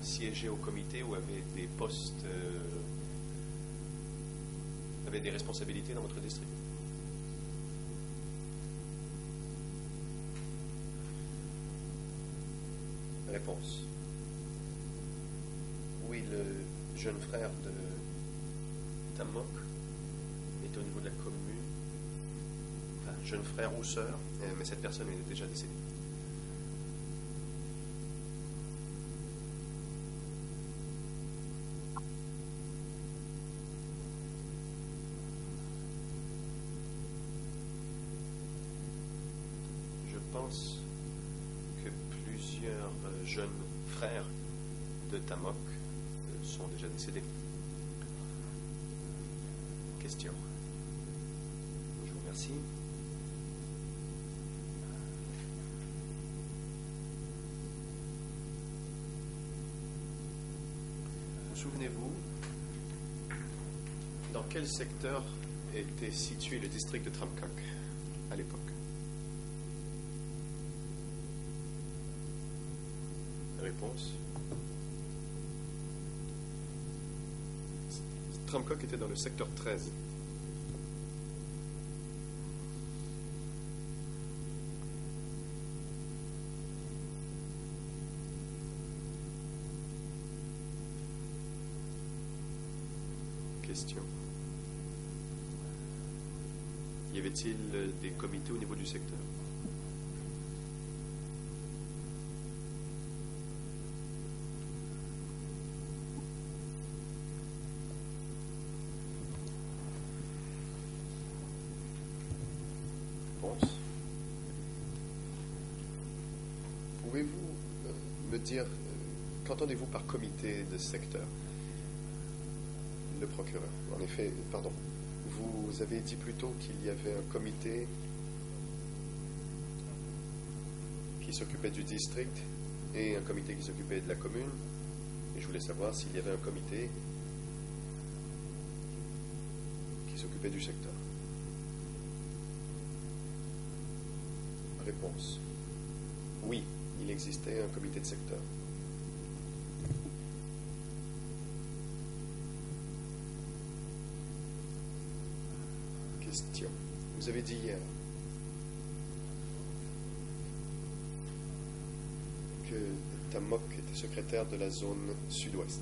siégeaient au comité ou avaient des postes, avaient des responsabilités dans votre district? Réponse. Oui, le jeune frère de Tamok est au niveau de la commune. Enfin, jeune frère ou sœur, mais cette personne est déjà décédée. Je pense que plusieurs jeunes frères de Tamok sont déjà décédés. Question. Je vous remercie. Vous souvenez-vous dans quel secteur était situé le district de Tramkak à l'époque? Réponse. Tramcock était dans le secteur 13. Question. Y avait-il des comités au niveau du secteur? Réponse. Pouvez-vous me dire, qu'entendez-vous par comité de secteur? Le procureur. En effet, pardon. Vous avez dit plutôt qu'il y avait un comité qui s'occupait du district et un comité qui s'occupait de la commune. Et je voulais savoir s'il y avait un comité qui s'occupait du secteur. Réponse. Oui, il existait un comité de secteur. Question. Vous avez dit hier que Tamok était secrétaire de la zone sud-ouest.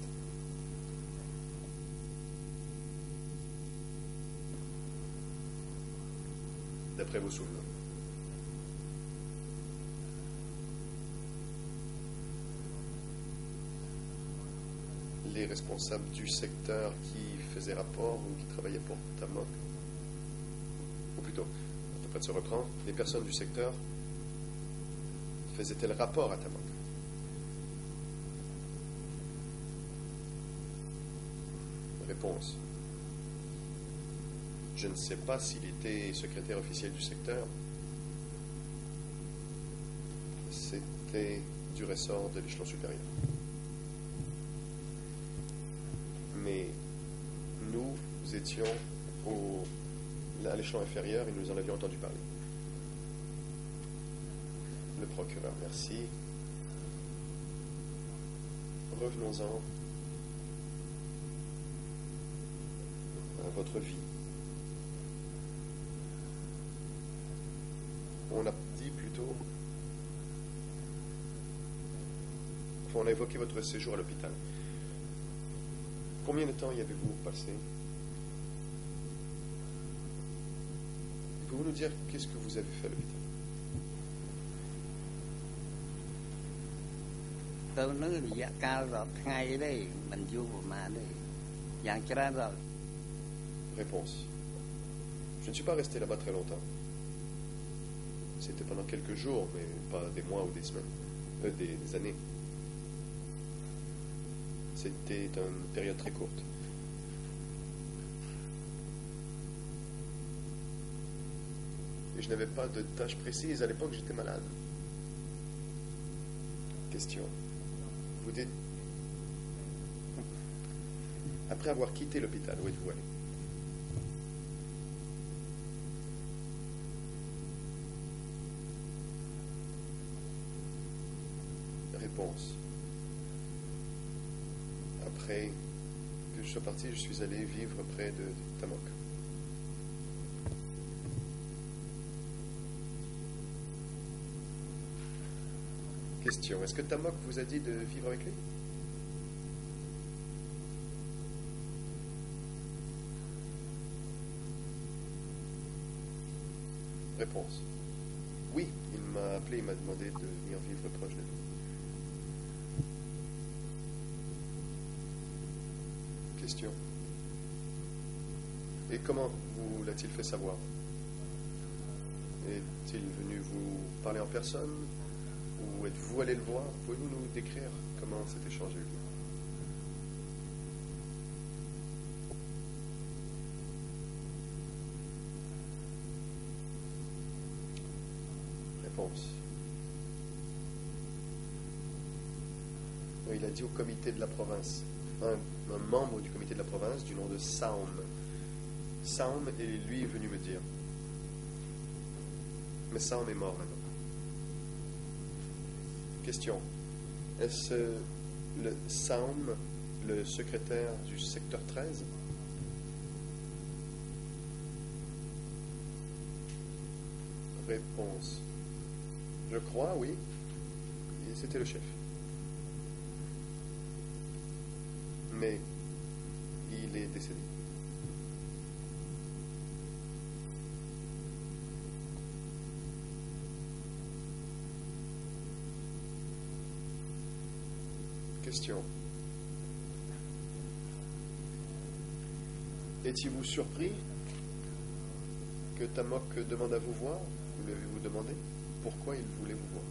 D'après vos souvenirs. Les responsables du secteur qui faisaient rapport ou qui travaillaient pour Tamok, ou plutôt, après de se reprendre, les personnes du secteur faisaient-elles rapport à Tamok? Réponse. Je ne sais pas s'il était secrétaire officiel du secteur. C'était du ressort de l'échelon supérieur. Mais nous étions à l'échelon inférieur et nous en avions entendu parler. Le procureur, merci. Revenons-en à votre vie. On a dit plutôt... On a évoqué votre séjour à l'hôpital. Combien de temps y avez-vous passé? Pouvez-vous nous dire qu'est-ce que vous avez fait à l'hôpital? Réponse. Je ne suis pas resté là-bas très longtemps. C'était pendant quelques jours, mais pas des mois ou des semaines, des années. C'était une période très courte. Et je n'avais pas de tâche précise. À l'époque, j'étais malade. Question. Vous dites... Après avoir quitté l'hôpital, où êtes-vous allé? Réponse. Après que je sois parti, je suis allé vivre près de Tamok. Question. Est-ce que Tamok vous a dit de vivre avec lui? Réponse. Oui, il m'a appelé, il m'a demandé de venir vivre proche de lui. Question. Et comment vous l'a-t-il fait savoir? Est-il venu vous parler en personne? Ou êtes-vous allé le voir? Pouvez-vous nous décrire comment cet échange a eu lieu? Réponse. Il a dit au comité de la province, un membre du comité de la province du nom de Saum. Saum, et lui est venu me dire. Mais Saum est mort maintenant. Question. Est-ce le Saum, le secrétaire du secteur 13? Réponse. Je crois, oui. Et c'était le chef. Mais il est décédé. Question. Étiez-vous surpris que Tamok demande à vous voir? Vous lui avez-vous demandé pourquoi il voulait vous voir?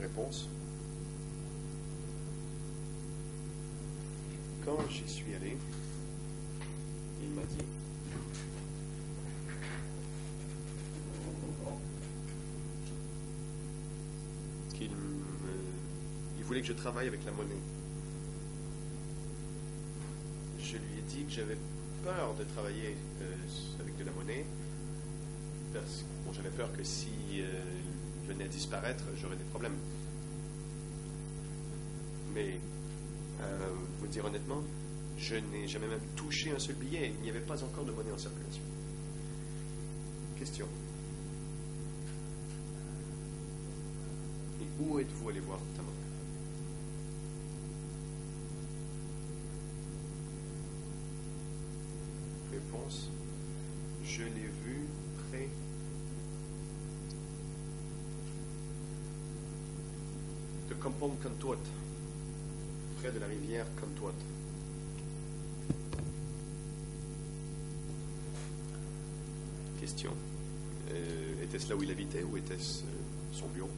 Réponse. Quand j'y suis allé, il m'a dit il voulait que je travaille avec la monnaie. Je lui ai dit que j'avais peur de travailler avec de la monnaie parce que j'avais peur que si venait à disparaître, j'aurais des problèmes. Mais, vous dire honnêtement, je n'ai jamais même touché un seul billet. Il n'y avait pas encore de monnaie en circulation. Question. Et où êtes-vous allé voir Tamok? Réponse. Je l'ai vu près de Kampong Kantuot, près de la rivière Kantuot. Question. Était-ce là où il habitait ou était-ce son bureau?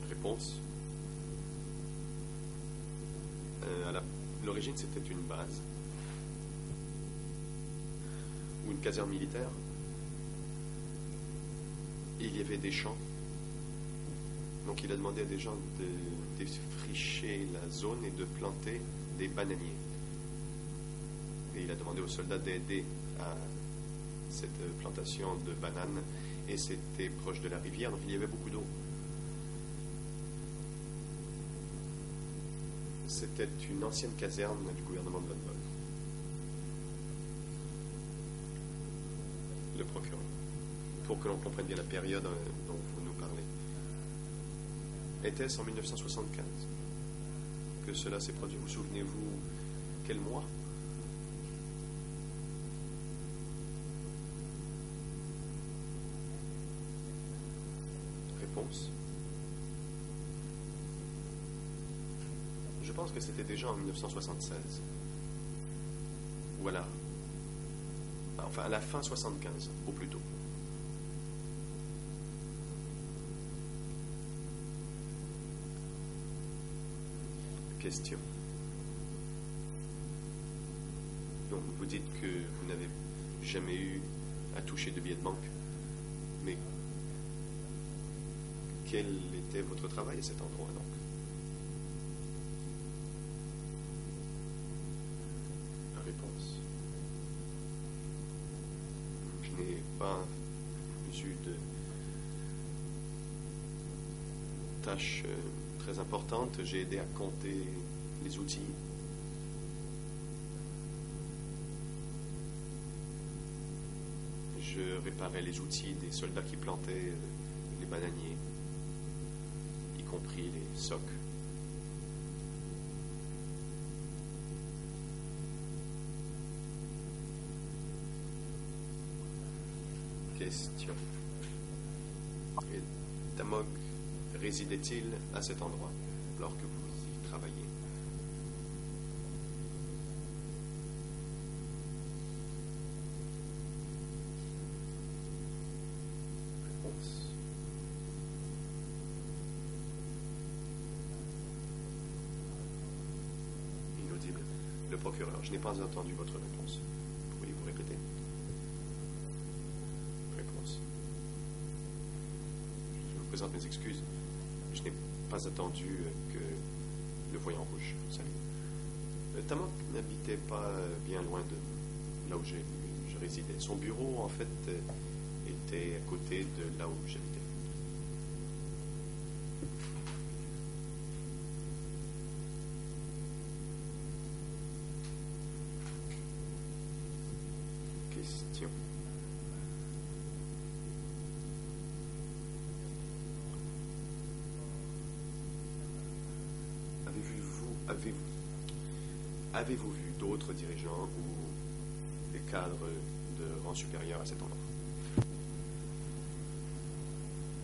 Réponse. À l'origine, c'était une base ou une caserne militaire. Et il y avait des champs. Donc il a demandé à des gens de défricher la zone et de planter des bananiers. Et il a demandé aux soldats d'aider à cette plantation de bananes. Et c'était proche de la rivière, donc il y avait beaucoup d'eau. C'était une ancienne caserne du gouvernement de Lon Nol. Le procureur. Pour que l'on comprenne bien la période dont vous nous parlez. Était-ce en 1975 que cela s'est produit? Vous souvenez-vous quel mois? Réponse. Je pense que c'était déjà en 1976. Voilà. Enfin, à la fin 75, au plus tôt. Question. Donc, vous dites que vous n'avez jamais eu à toucher de billets de banque, mais quel était votre travail à cet endroit, donc? Réponse. Je n'ai pas eu de tâches très importantes. J'ai aidé à compter les outils. Je réparais les outils des soldats qui plantaient les bananiers, y compris les socs. Question. Et Tamok résidait-il à cet endroit alors que vous y travailliez? Réponse. Inaudible. Le procureur, je n'ai pas entendu votre réponse. Pourriez-vous répéter? Réponse. Je vous présente mes excuses. Je n'ai pas attendu que le voyant rouge. Salut. Tamok n'habitait pas bien loin de là où je résidais. Son bureau, en fait, était à côté de là où j'habitais. Question. Avez-vous vu d'autres dirigeants ou des cadres de rang supérieur à cet endroit?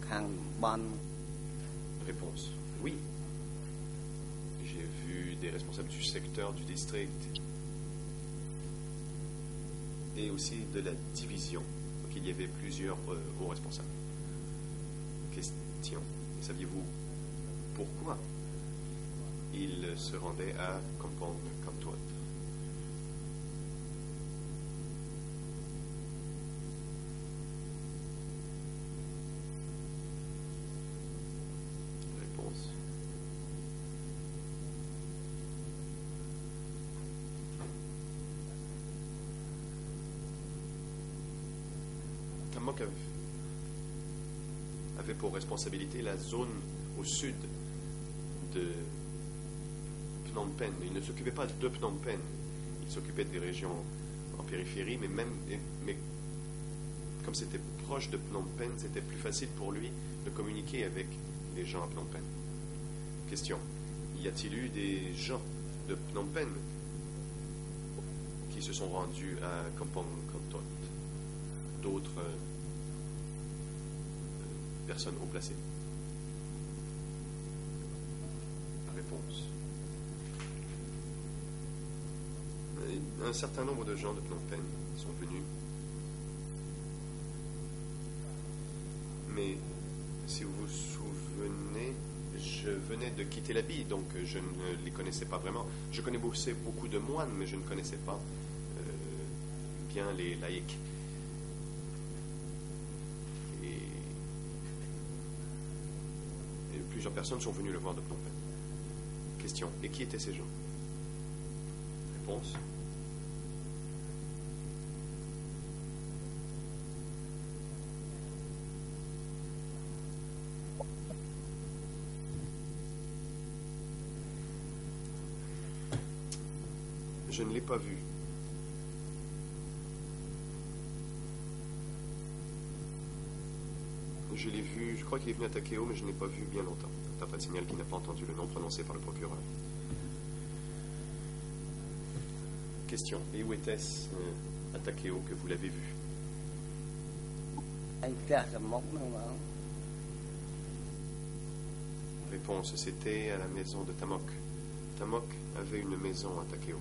ខាងបាន Réponse. Oui. J'ai vu des responsables du secteur, du district et aussi de la division. Donc il y avait plusieurs hauts responsables. Question. Saviez-vous pourquoi il se rendait à Kampong Kamtuot? Réponse. Tamok avait pour responsabilité la zone au sud de Phnom Penh. Il ne s'occupait pas de Phnom Penh, il s'occupait des régions en périphérie, mais comme c'était proche de Phnom Penh, c'était plus facile pour lui de communiquer avec les gens à Phnom Penh. Question. Y a-t-il eu des gens de Phnom Penh qui se sont rendus à Kampong Kamtot? D'autres personnes haut placées? Réponse. Un certain nombre de gens de Phnom Penh sont venus. Mais si vous vous souvenez, je venais de quitter l'Abbey, donc je ne les connaissais pas vraiment. Je connaissais beaucoup de moines, mais je ne connaissais pas bien les laïcs. Et plusieurs personnes sont venues le voir de Phnom Penh. Question. Et qui étaient ces gens? Réponse. Je ne l'ai pas vu. Je l'ai vu, je crois qu'il est venu à Takeo, mais je ne l'ai pas vu bien longtemps. D'après le signal qui n'a pas entendu le nom prononcé par le procureur. Question. Et où était-ce à Takeo que vous l'avez vu? ឯផ្ទះសមុខហ្នឹងបង Réponse. C'était à la maison de Tamok. Tamok avait une maison à Takeo.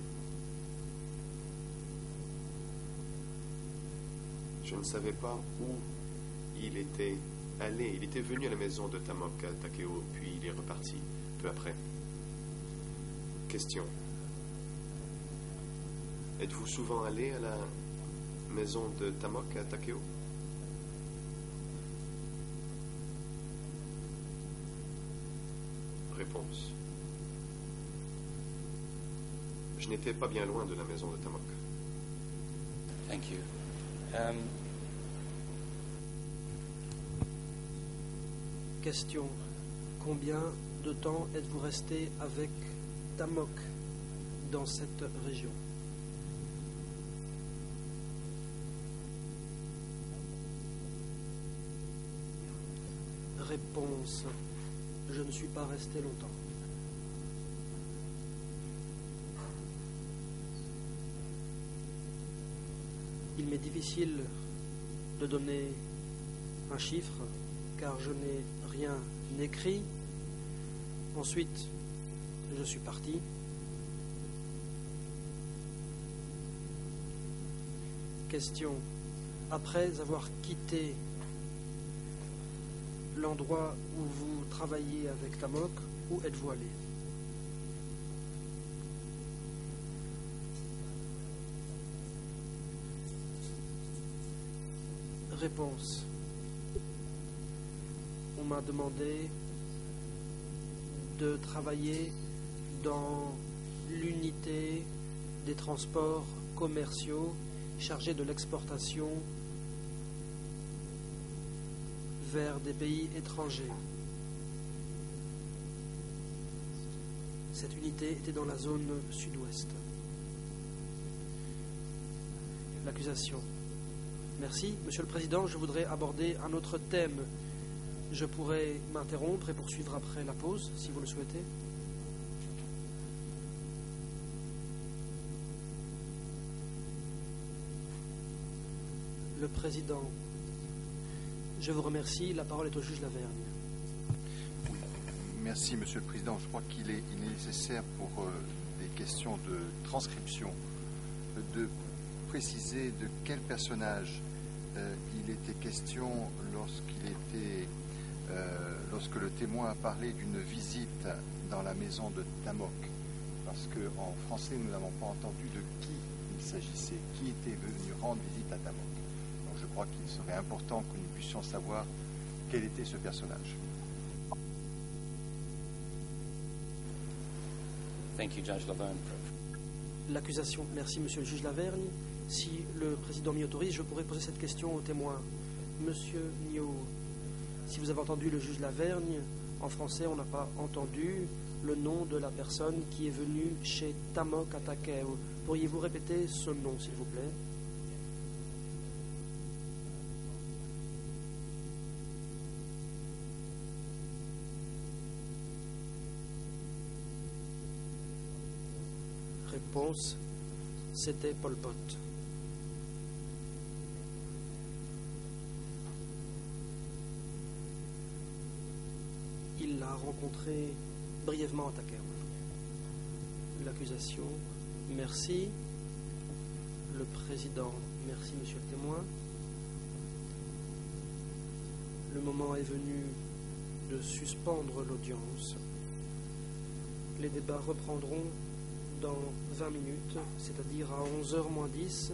Je ne savais pas où il était allé. Il était venu à la maison de Tamok à Takeo, puis il est reparti peu après. Question. Êtes-vous souvent allé à la maison de Tamok à Takeo? Réponse. Je n'étais pas bien loin de la maison de Tamok. Thank you. Question. Combien de temps êtes-vous resté avec Tamok dans cette région? Réponse. Je ne suis pas resté longtemps. Il m'est difficile de donner un chiffre car je n'ai rien écrit. Ensuite, je suis parti. Question. Après avoir quitté l'endroit où vous travaillez avec Tamok, où êtes-vous allé? Réponse. On m'a demandé de travailler dans l'unité l'unité des transports commerciaux chargés de l'exportation vers des pays étrangers. Cette unité était dans la zone sud-ouest. L'accusation. Merci. Monsieur le Président, je voudrais aborder un autre thème. Je pourrais m'interrompre et poursuivre après la pause, si vous le souhaitez. Le Président, je vous remercie. La parole est au juge Lavergne. Oui. Merci, Monsieur le Président. Je crois qu'il est nécessaire pour des questions de transcription de préciser de quel personnage il était question lorsque le témoin a parlé d'une visite dans la maison de Tamok. Parce qu'en français, nous n'avons pas entendu de qui il s'agissait, qui était venu rendre visite à Tamok. Donc je crois qu'il serait important que nous puissions savoir quel était ce personnage. Thank you, Judge Lavergne. L'accusation. Merci, Monsieur le juge Lavergne. Si le Président m'y autorise, je pourrais poser cette question au témoin. Monsieur Niot, si vous avez entendu le juge Lavergne, en français, on n'a pas entendu le nom de la personne qui est venue chez Tamok à Takeo. Pourriez-vous répéter ce nom, s'il vous plaît? Réponse, c'était Pol Pot. Il l'a rencontré brièvement à Takeo. L'accusation, merci. Le Président, merci, Monsieur le témoin. Le moment est venu de suspendre l'audience. Les débats reprendront dans 20 minutes, c'est-à-dire à 11h moins 10.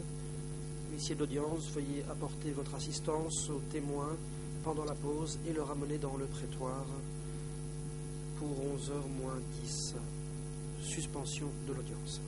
Huissier d'audience, veuillez apporter votre assistance au témoin pendant la pause et le ramener dans le prétoire pour 11h moins 10. Suspension de l'audience.